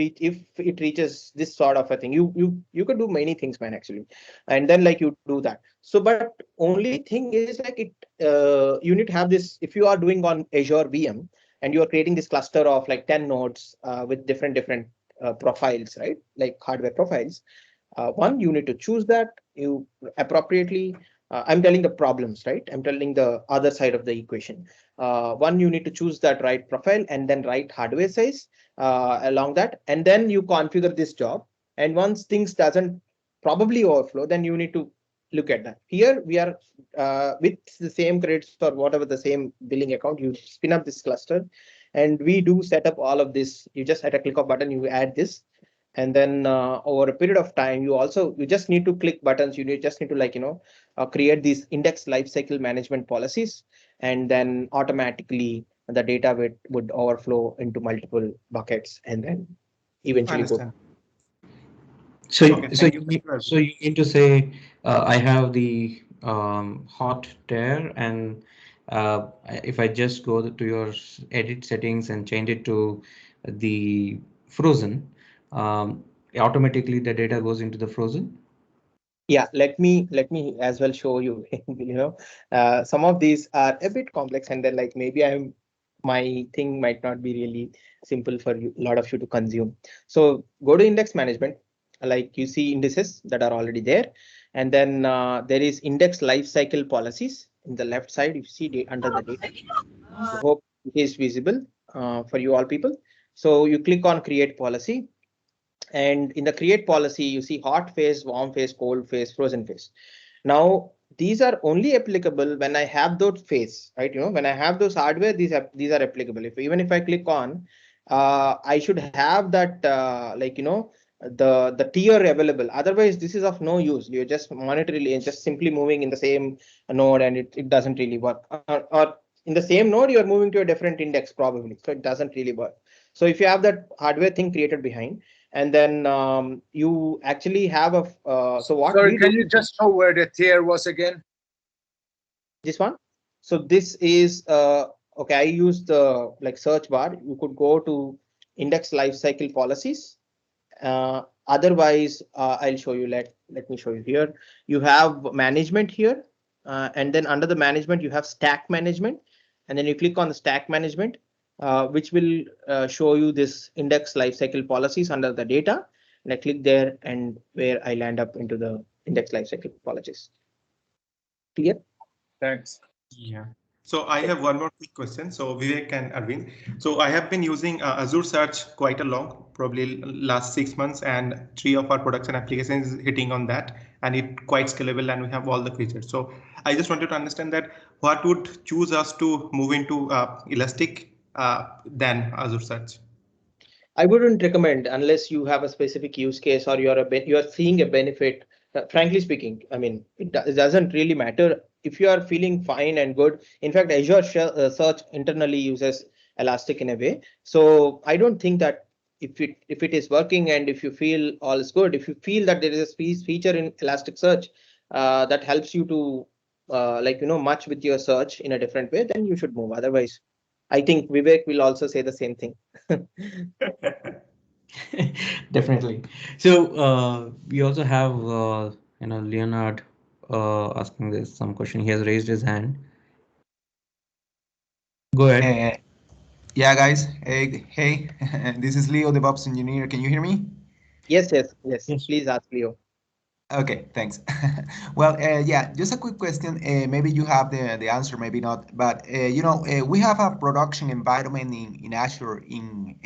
reaches this sort of a thing, you could do many things, man, actually, and then like you do that. So but only thing is like you need to have this. If you are doing on Azure VM and you are creating this cluster of like 10 nodes with different profiles, right? Like hardware profiles. One, you need to choose that you appropriately. I'm telling the problems, right? I'm telling the other side of the equation. One, you need to choose that right profile and then right hardware size along that, and then you configure this job. And once things doesn't probably overflow, then you need to look at that. Here we are with the same credits or whatever the same billing account. You spin up this cluster, and we do set up all of this. You just at a click of button, you add this, and then over a period of time, you just need to click buttons. Just need to like create these index lifecycle management policies, and then automatically the data would overflow into multiple buckets, and then eventually go. Understand. So, Okay, so thank you you. mean, so you mean to say I have the hot tier, and if I just go to your edit settings and change it to the frozen, automatically the data goes into the frozen? Yeah, let me as well show you. Some of these are a bit complex, and then like maybe my thing might not be really simple for you, a lot of you to consume. So go to index management, like you see indices that are already there, and then there is index lifecycle policies in the left side. You see under the data. I hope it is visible for you all people. So you click on create policy, and in the create policy, you see hot phase, warm phase, cold phase, frozen phase. Now, these are only applicable when I have those phase, right? When I have those hardware, these are applicable. Even if I click on, I should have that the tier available. Otherwise, this is of no use. You're just monetarily and just simply moving in the same node, and it doesn't really work. Or in the same node, you're moving to a different index probably, so it doesn't really work. So if you have that hardware thing created behind, and then you actually have a so what Sorry, we do. can you just show where the tier was again? This one. So this is okay. I use the like search bar. You could go to index lifecycle policies. Otherwise, I'll show you. Let me show you here. You have management here, and then under the management you have stack management, and then you click on the stack management, which will show you this index lifecycle policies under the data. And I click there, and where I land up into the index lifecycle policies. Clear? Thanks. Yeah. So I have one more quick question. So Vivek and Arvind. So I have been using Azure Search quite a long, probably last 6 months, and 3 of our production applications is hitting on that, and it quite scalable, and we have all the features. So I just wanted to understand that what would choose us to move into Elastic than Azure Search? I wouldn't recommend unless you have a specific use case or you are seeing a benefit. Frankly speaking, I mean, it doesn't really matter if you are feeling fine and good. In fact, Azure Search internally uses Elastic in a way. So I don't think that if it is working and if you feel all is good, if you feel that there is a feature in Elasticsearch that helps you to match with your search in a different way, then you should move. Otherwise, I think Vivek will also say the same thing. Definitely. So we also have Leonard asking this some question. He has raised his hand. Go ahead. Yeah, guys. Hey, this is Leo, DevOps engineer. Can you hear me? Yes, yes, yes. Yes. Please ask Leo. Okay, thanks. Well, yeah, just a quick question. Maybe you have the answer, maybe not. But we have a production environment in Azure in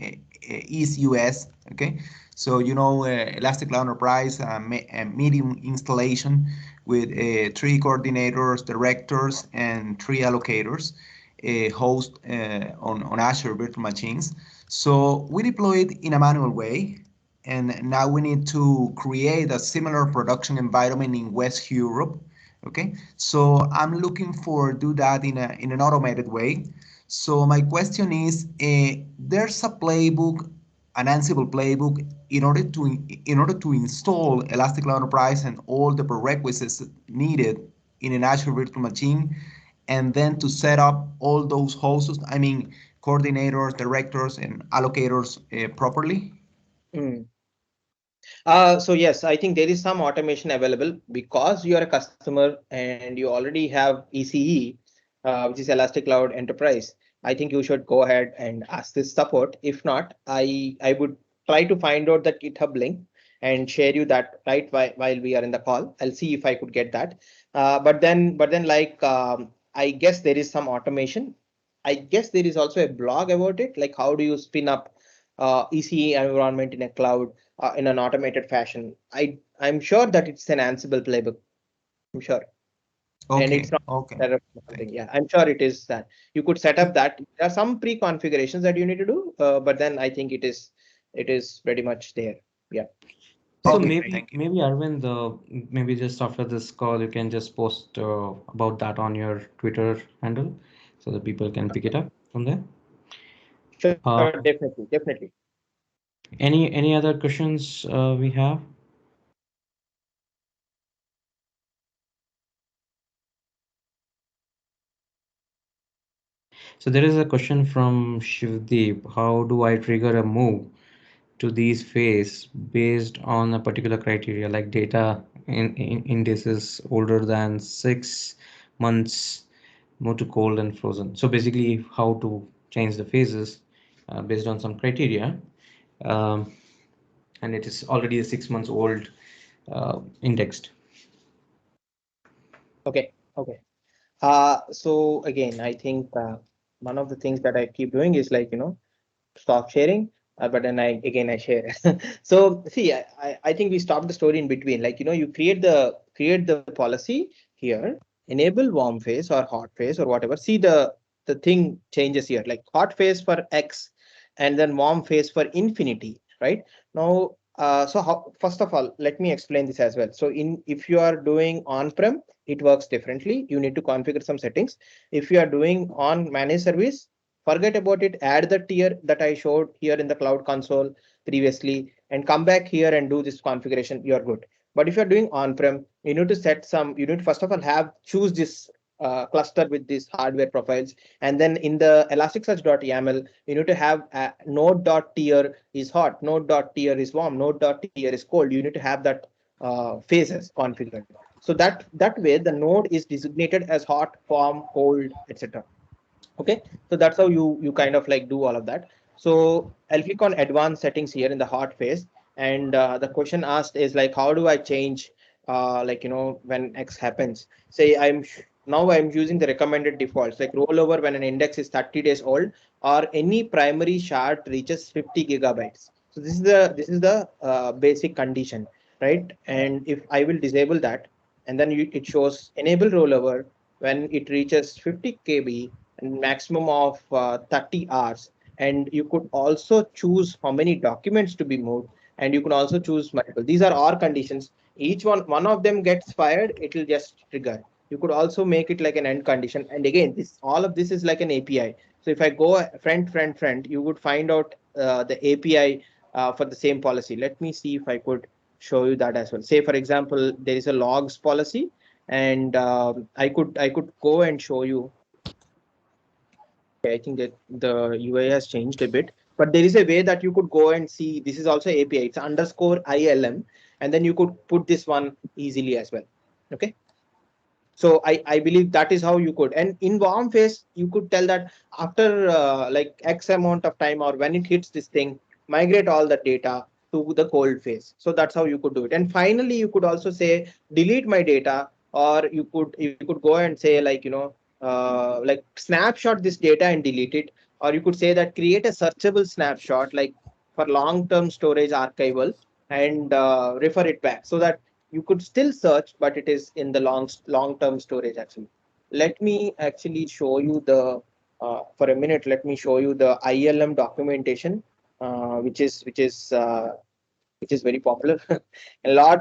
East US. Okay, so Elastic Cloud Enterprise, a medium installation with 3 coordinators, directors, and 3 allocators host on Azure virtual machines. So we deploy it in a manual way. And now we need to create a similar production environment in West Europe. Okay, so I'm looking for do that in an automated way. So my question is, there's a playbook, an Ansible playbook, in order to install Elastic Cloud Enterprise and all the prerequisites needed in an Azure virtual machine, and then to set up all those hosts, I mean, coordinators, directors, and allocators properly. Mm. So yes, I think there is some automation available because you are a customer and you already have ECE, which is Elastic Cloud Enterprise. I think you should go ahead and ask this support. If not, I would try to find out the GitHub link and share you that right while we are in the call. I'll see if I could get that. But then like I guess there is some automation. I guess there is also a blog about it, like how do you spin up ECE environment in a cloud in an automated fashion. I'm sure that it's an Ansible playbook. I'm sure, and it's Okay, not okay. something. Yeah, I'm sure it is that you could set up that. There are some pre-configurations that you need to do, but then I think it is pretty much there. Yeah. So Okay, maybe thank you. maybe Arvind, maybe just after this call, you can just post about that on your Twitter handle, so that people can pick it up from there. Sure, Uh, definitely. any other questions we have? So there is a question from Shivdeep. How do I trigger a move to these phase based on a particular criteria like data indices older than 6 months, more to cold and frozen. So basically, how to change the phases based on some criteria, um, and it is already a 6 months old indexed. Okay. Okay. So again, I think one of the things that I keep doing is like, stop sharing, but then I share. So see, I think we stopped the story in between. Like, you create the policy here, enable warm phase or hot phase or whatever. See the thing changes here, like hot phase for X and then warm phase for infinity, right? Now, so first of all, let me explain this as well. So if you are doing on-prem, it works differently. You need to configure some settings. If you are doing on managed service, forget about it. Add the tier that I showed here in the cloud console previously and come back here and do this configuration. You're good. But if you're doing on-prem, you need to set some, you need to first of all choose this cluster with these hardware profiles. And then in the elasticsearch.yaml, you need to have node.tier is hot, node.tier is warm, node.tier is cold. You need to have that phases configured. So that way the node is designated as hot, warm, cold, etc. Okay, so that's how you kind of like do all of that. So I'll click on advanced settings here in the hot phase, and the question asked is like, how do I change when X happens? Say now I'm using the recommended defaults like rollover when an index is 30 days old or any primary shard reaches 50 gigabytes. So this is the basic condition, right? And if I will disable that, and then it shows enable rollover when it reaches 50 KB and maximum of 30 hours. And you could also choose how many documents to be moved, and you can also choose multiple. These are our conditions. Each one of them gets fired, it will just trigger. You could also make it like an end condition. And again, all of this is like an API. So if I go friend, you would find out the API for the same policy. Let me see if I could show you that as well. Say for example, there is a logs policy, and I could go and show you. I think that the UI has changed a bit, but there is a way that you could go and see. This is also API. It's underscore ILM, and then you could put this one easily as well. Okay. So I believe that is how you could. And in warm phase, you could tell that after like X amount of time or when it hits this thing, migrate all the data to the cold phase. So that's how you could do it. And finally, you could also say delete my data, or you could go and say like like snapshot this data and delete it, or you could say that create a searchable snapshot like for long-term storage archival and refer it back so that you could still search, but it is in the long-term storage actually. Let me actually show you the for a minute. Let me show you the ILM documentation, which is very popular.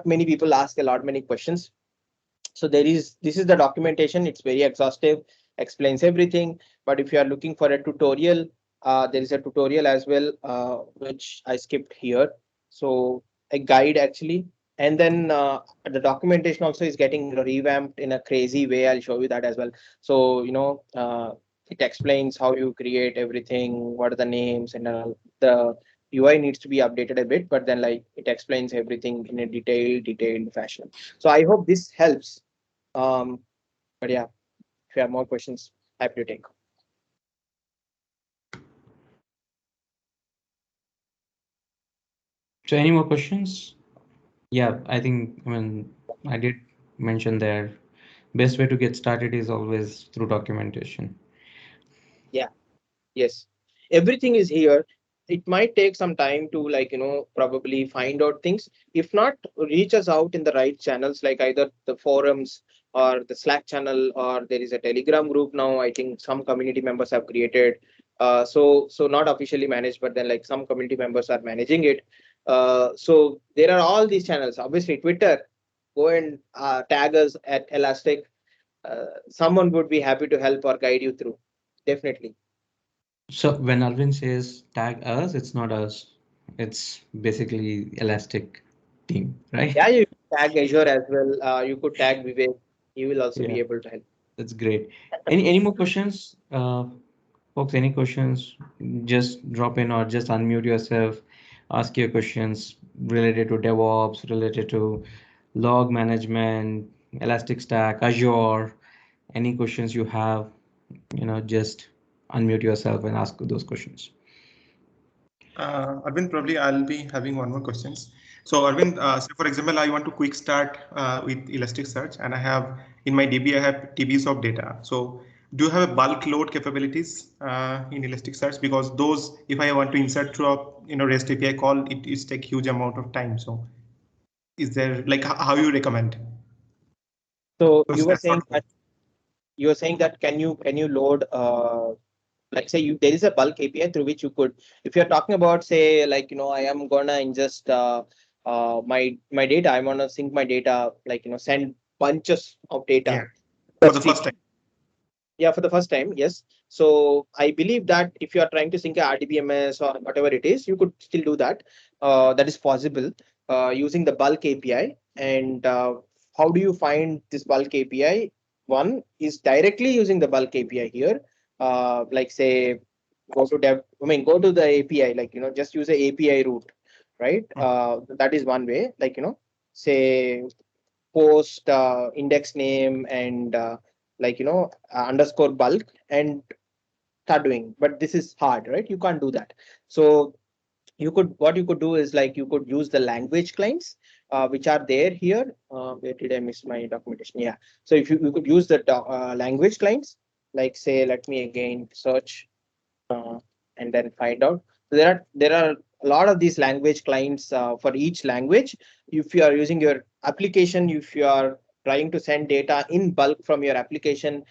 Many people ask many questions. So this is the documentation. It's very exhaustive, explains everything. But if you are looking for a tutorial, there is a tutorial as well, which I skipped here. So a guide actually. And then the documentation also is getting revamped in a crazy way. I'll show you that as well. So, it explains how you create everything, what are the names, and the UI needs to be updated a bit, but then like it explains everything in a detailed fashion. So I hope this helps. But yeah, if you have more questions, happy to take. So any more questions? Yeah, I think, I did mention there, best way to get started is always through documentation. Yeah, yes. Everything is here. It might take some time to probably find out things. If not, reach us out in the right channels, like either the forums or the Slack channel, or there is a Telegram group now. I think some community members have created. So not officially managed, but then like some community members are managing it. So there are all these channels. Obviously, Twitter, go and tag us at Elastic. Someone would be happy to help or guide you through. Definitely. So when Arvind says tag us, it's not us. It's basically Elastic team, right? Yeah, you could tag Azure as well. You could tag Vivek. He will also Yeah, be able to help. that's great. Any more questions? Folks, any questions? Just drop in or just unmute yourself, ask your questions related to DevOps, related to log management, Elastic Stack, Azure, any questions you have, just unmute yourself and ask those questions. Arvind, probably I'll be having one more questions. So Arvind, say for example, I want to quick start with Elasticsearch, and I have in my DB, I have TBs of data. So do you have a bulk load capabilities in Elasticsearch? Because those, if I want to insert through a REST API call, it is take huge amount of time. So is there like how you recommend? So Those you were as saying part- that can you load like say there is a bulk API through which you could, if you're talking about say like I am gonna ingest my data, I want to sync my data, like send bunches of data. Yeah, for the first time. Yeah, for the first time, yes. So I believe that if you are trying to sync a RDBMS or whatever it is, you could still do that. That is possible using the bulk API. And how do you find this bulk API? One is directly using the bulk API here. Like say, go to go to the API, like just use the API route, right? That is one way. Like say post index name and like underscore bulk and start doing, but this is hard, right? You can't do that. So what you could do is like you could use the language clients which are there here. Where did I miss my documentation? Yeah, so if you could use the language clients, like say let me again search uh, and then find out. So there are a lot of these language clients for each language. If you are using your application, if you are trying to send data in bulk from your application,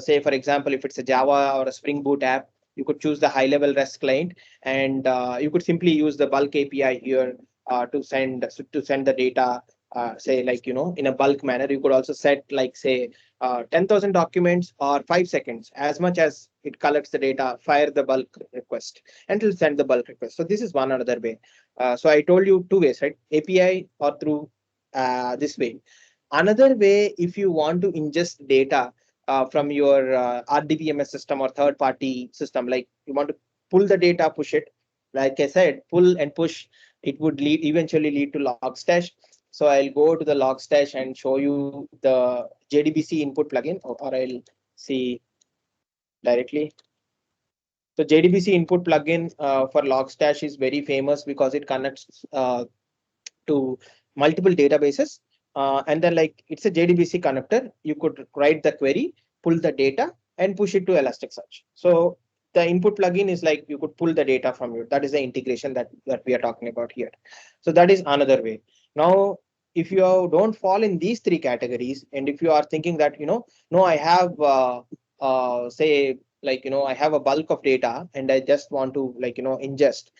say for example, if it's a Java or a Spring Boot app, you could choose the high level REST client, and you could simply use the bulk API here to send the data. Say like in a bulk manner. You could also set like say 10,000 documents or 5 seconds, as much as it collects the data, fire the bulk request and it will send the bulk request. So this is one another way. So I told you two ways, right? API or through this way. Another way, if you want to ingest data from your RDBMS system or third party system, like you want to pull the data, push it. Like I said, pull and push, it would eventually lead to Logstash. So I'll go to the Logstash and show you the Jdbc input plugin, or I'll see directly. So Jdbc input plugin for Logstash is very famous because it connects to multiple databases. And then like it's a Jdbc connector, you could write the query, pull the data and push it to Elasticsearch. So the input plugin is like you could pull the data from you. That is the integration that we are talking about here. So that is another way. Now, if you don't fall in these three categories, and if you are thinking that, no, I have say like, I have a bulk of data and I just want to like, ingest,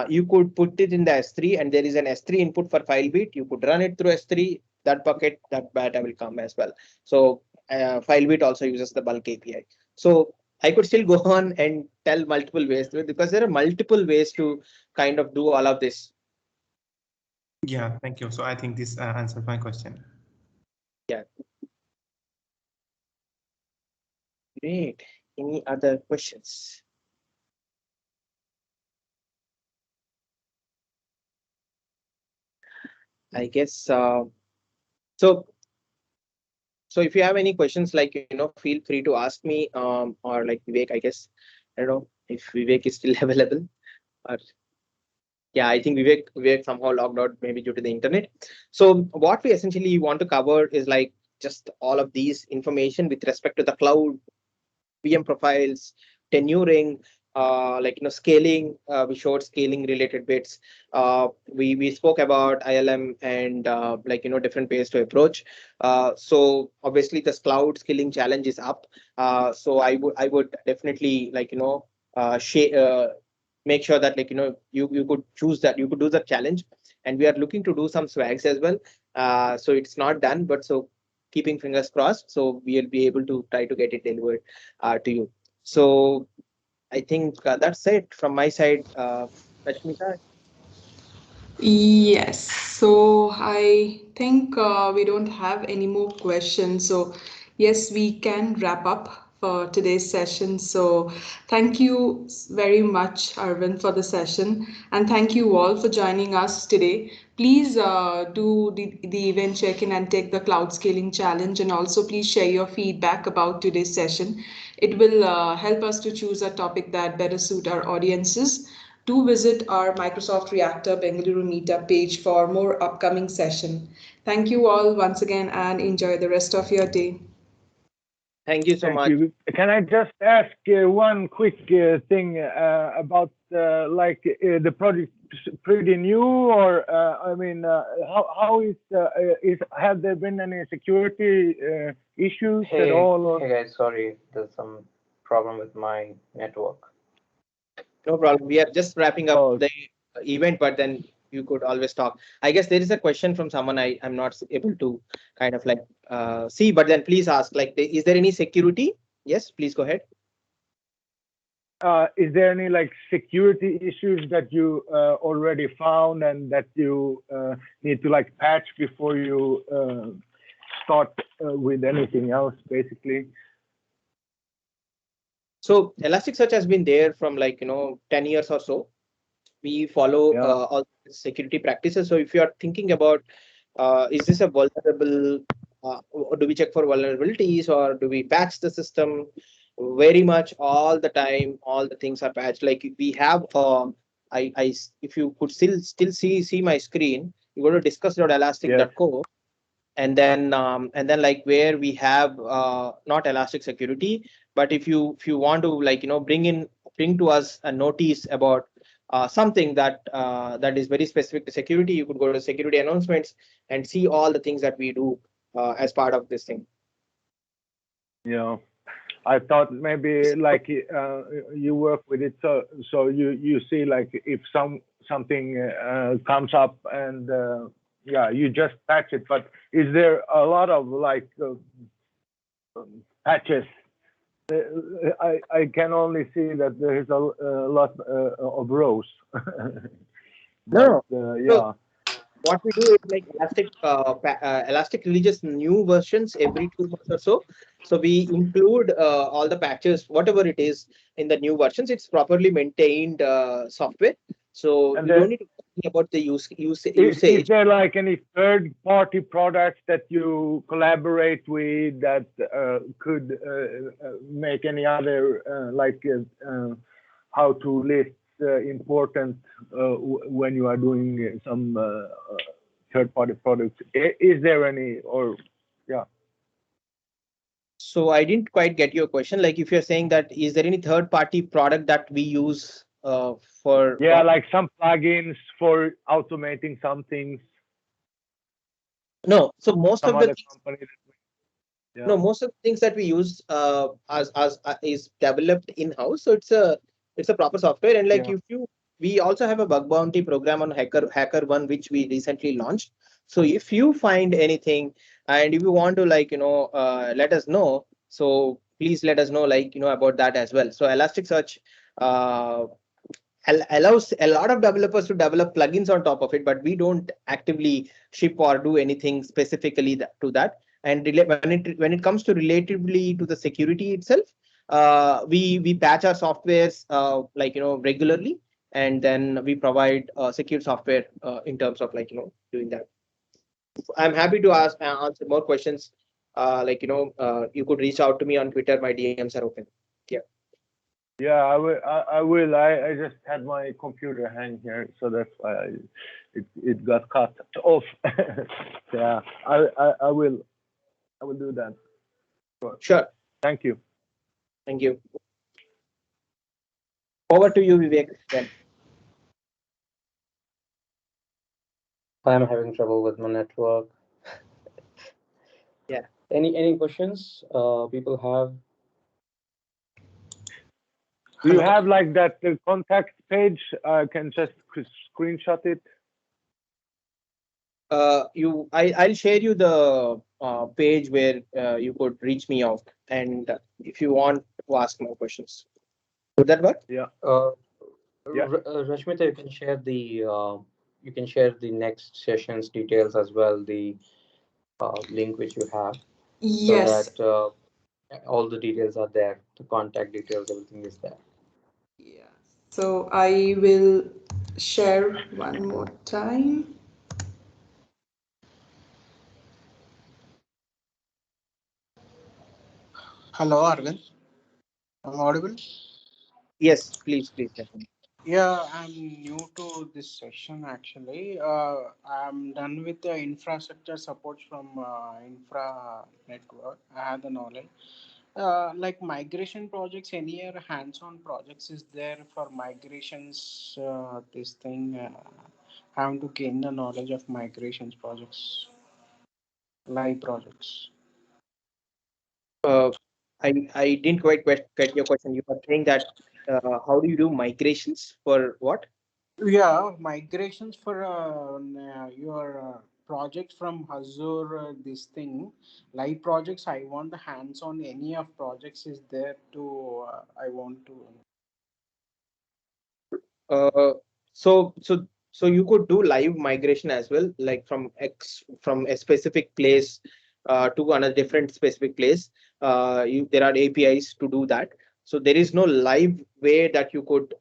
you could put it in the S3 and there is an S3 input for FileBeat. You could run it through S3, that bucket, that data will come as well. So FileBeat also uses the bulk API. So I could still go on and tell multiple ways to it, because there are multiple ways to kind of do all of this. Yeah, thank you. So I think this answered my question. Yeah. Great. Any other questions? I guess so. So if you have any questions, like feel free to ask me, or like Vivek, I guess. I don't know if Vivek is still available. Or yeah, I think Vivek somehow logged out, maybe due to the internet. So what we essentially want to cover is like just all of these information with respect to the cloud, VM profiles, tenuring, like scaling. We showed scaling related bits. We spoke about ILM and like different ways to approach. So obviously this cloud scaling challenge is up. So I would definitely like make sure that like you could choose that, you could do the challenge, and we are looking to do some swags as well. So it's not done, but so keeping fingers crossed, so we'll be able to try to get it delivered to you. So I think that's it from my side. Rashmika? Yes, so I think we don't have any more questions. So, yes, we can wrap up for today's session. So thank you very much, Aravind, for the session. And thank you all for joining us today. Please do the event check-in and take the cloud scaling challenge. And also please share your feedback about today's session. It will help us to choose a topic that better suit our audiences. Do visit our Microsoft Reactor Bengaluru meetup page for more upcoming session. Thank you all once again and enjoy the rest of your day. Thank you so Thank much. you. Can I just ask one quick thing about the project pretty new, or I mean, how is have there been any security issues at all? Or? Hey guys, sorry, there's some problem with my network. No problem. We are just wrapping up the event, but then you could always talk. I guess there is a question from someone I'm not able to kind of like see, but then please ask, like, is there any security? Yes, please go ahead. Is there any like security issues that you already found and that you need to like patch before you start with anything else, basically? So Elasticsearch has been there from 10 years or so. We follow all security practices. So if you are thinking about, is this a vulnerable, or do we check for vulnerabilities or do we patch the system? Very much all the time, all the things are patched. Like we have, if you could still see my screen, you go to discuss.elastic.co. And then like where we have not Elastic Security, but if you want to bring to us a notice about something that is very specific to security, you could go to security announcements and see all the things that we do as part of this thing. Yeah, I thought maybe like you work with it, so you see like if something comes up and yeah, you just patch it. But is there a lot of like patches? I can only see that there is a lot of rows. No, yeah. So what we do is like Elastic releases new versions every 2 months or so. So we include all the patches, whatever it is in the new versions. It's properly maintained software. So And you don't need to worry about the usage. Is there like any third-party products that you collaborate with that could make any other how to list important when you are doing some third-party products? Is there any, or yeah? So I didn't quite get your question. Like if you're saying that, is there any third-party product that we use for? Yeah, what? like some plugins for automating some things. No, so most Some of the other things, company. Yeah. no, most of the things that we use as is developed in-house. So it's a proper software. And like we also have a bug bounty program on HackerOne, which we recently launched. So if you find anything and if you want to let us know, so please let us know about that as well. So Elasticsearch allows a lot of developers to develop plugins on top of it, but we don't actively ship or do anything specifically to that. And when it comes to relatively to the security itself, we patch our softwares regularly, and then we provide secure software in terms of doing that. I'm happy to answer more questions. You could reach out to me on Twitter. My DMs are open. Yeah, I will. I just had my computer hang here, so that's why it got cut off. Yeah, I will do that. Sure. Thank you. Thank you. Over to you, Vivek. Then. I'm having trouble with my network. Yeah. Any questions people have? Do you have like that contact page? I can just screenshot it. I'll share you the page where you could reach me out, and if you want to ask more questions. Would that work? Yeah. Rashmita, you can share the next session's details as well, the link which you have. Yes. So that All the details are there. The contact details, everything is there. Yeah. So I will share one more time. Hello, Arvind. I'm audible? Yes, please. Definitely. Yeah, I'm new to this session actually. I'm done with the infrastructure support from infra network. I have the knowledge. Like migration projects, any other hands-on projects is there for migrations? This thing, having to gain the knowledge of migrations projects, live projects. Uh, I didn't quite get your question. You were saying that how do you do migrations for what? Yeah, migrations for your project from Azure, this thing, live projects. I want the hands-on. Any of projects is there to. I want to. Uh, so you could do live migration as well, like from a specific place to another different specific place. There are APIs to do that. So there is no live way that you could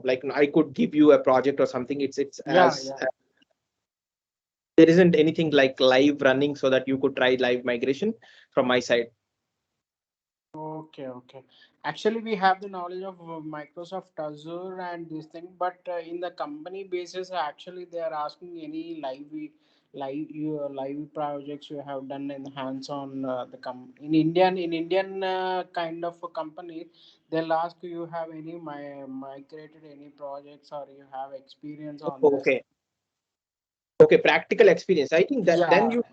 like I could give you a project or something. It's Yeah, as yeah. there isn't anything like live running so that you could try live migration from my side. Okay, okay. Actually, we have the knowledge of Microsoft Azure and this thing, but in the company basis, actually, they are asking any live projects you have done in hands-on in Indian kind of a company. They'll ask you have any migrated any projects or you have experience on this. Okay, okay, practical experience. I think that then Yeah, you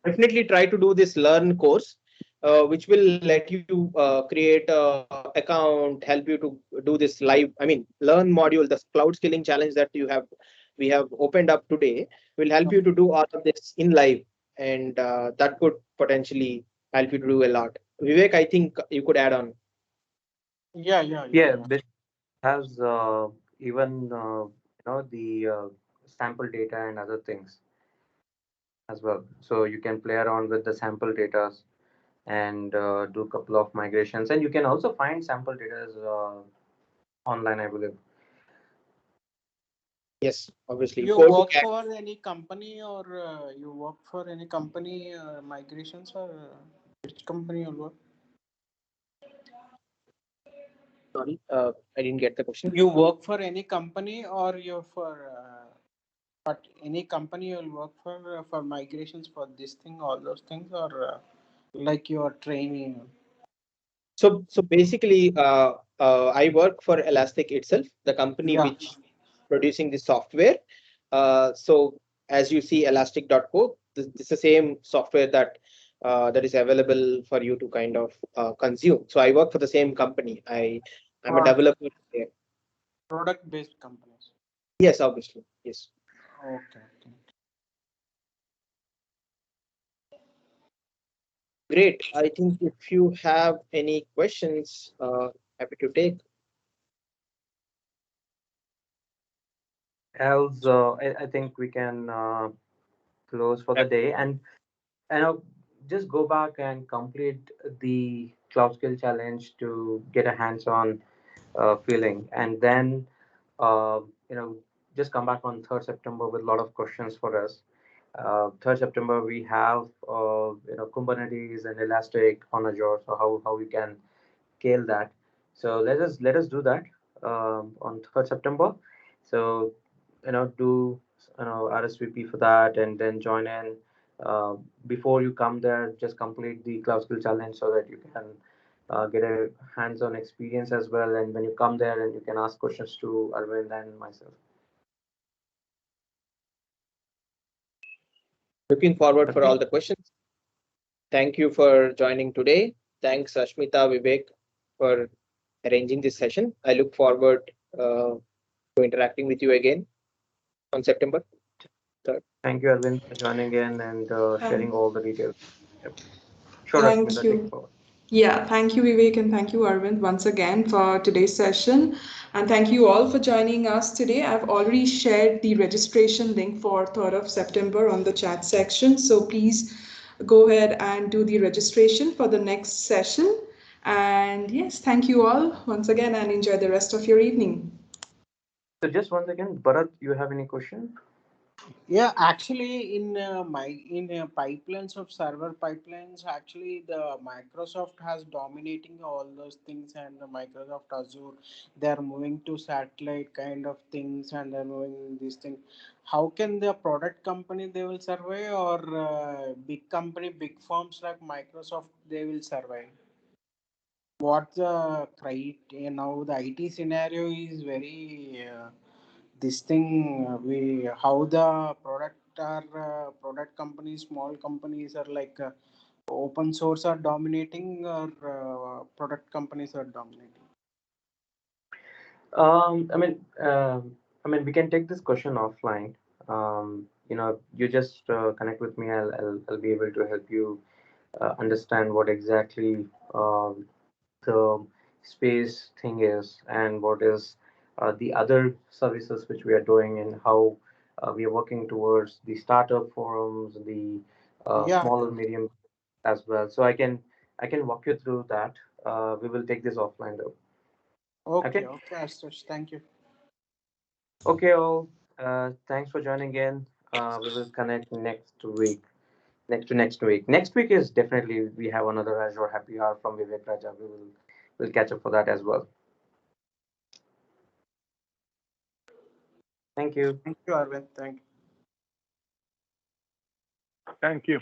definitely try to do this learn course, which will let you create a account, help you to do this live, I mean learn module. The cloud skilling challenge that we have opened up today will help you to do all of this in live, and that could potentially help you to do a lot. Vivek, I think you could add on. Yeah, yeah. this has even the sample data and other things as well. So you can play around with the sample data and do a couple of migrations, and you can also find sample data online, I believe. Yes, obviously You go to work for any company or you work for any company migrations or which company you work? sorry, I didn't get the question. You work for any company or you for but any company you'll work for migrations for this thing, all those things, or like you are training? So basically, I work for Elastic itself, the company Yeah. which producing the software. So as you see, Elastic.co, this is the same software that is available for you to kind of consume. So I work for the same company. I'm a developer there. Product based companies. Yes, obviously. Yes. Okay. Great. I think if you have any questions, happy to take. Else, I think we can close for the day, and just go back and complete the cloud skill challenge to get a hands-on feeling, and then uh, you know just come back on 3rd September with a lot of questions for us. 3rd September we have Kubernetes and Elastic on Azure, so how we can scale that. So let us do that on 3rd September. So do RSVP for that, and then join in. Before you come there, just complete the cloud skill challenge so that you can get a hands-on experience as well. And when you come there, and you can ask questions to Arvind and myself. Looking forward for Okay. all the questions. Thank you for joining today. Thanks, Ashmita, Vivek, for arranging this session. I look forward to interacting with you again on September 3rd. Thank you, Arvind, for joining in and sharing Thank, all the details. Yep. Sure, thank Ashmita, take you. forward. Yeah, thank you, Vivek, and thank you, Arvind, once again for today's session. And thank you all for joining us today. I've already shared the registration link for 3rd of September on the chat section. So please go ahead and do the registration for the next session. And yes, thank you all once again and enjoy the rest of your evening. So just one second, Bharat, you have any question? Yeah, actually, in pipelines of server pipelines, actually the Microsoft has dominating all those things, and the Microsoft Azure, they are moving to satellite kind of things, and they're moving these things. How can the product company they will survive, or big company, big firms like Microsoft they will survive? What the criteria now? The IT scenario is very. This thing we how the product companies, small companies are like open source are dominating, or product companies are dominating. Um, I mean, we can take this question offline. You just connect with me. I'll be able to help you understand what exactly the space thing is and what is the other services which we are doing and how we are working towards the startup forums, the Yeah. small and medium as well. So I can walk you through that. We will take this offline though. Okay. Okay. Okay, Astush, thank you. Okay, all. Thanks for joining in. We will connect next week. Next week. Next week is definitely we have another Azure Happy Hour from Vivek Raja. We'll catch up for that as well. Thank you. Thank you, Arvind. Thank you. Thank you.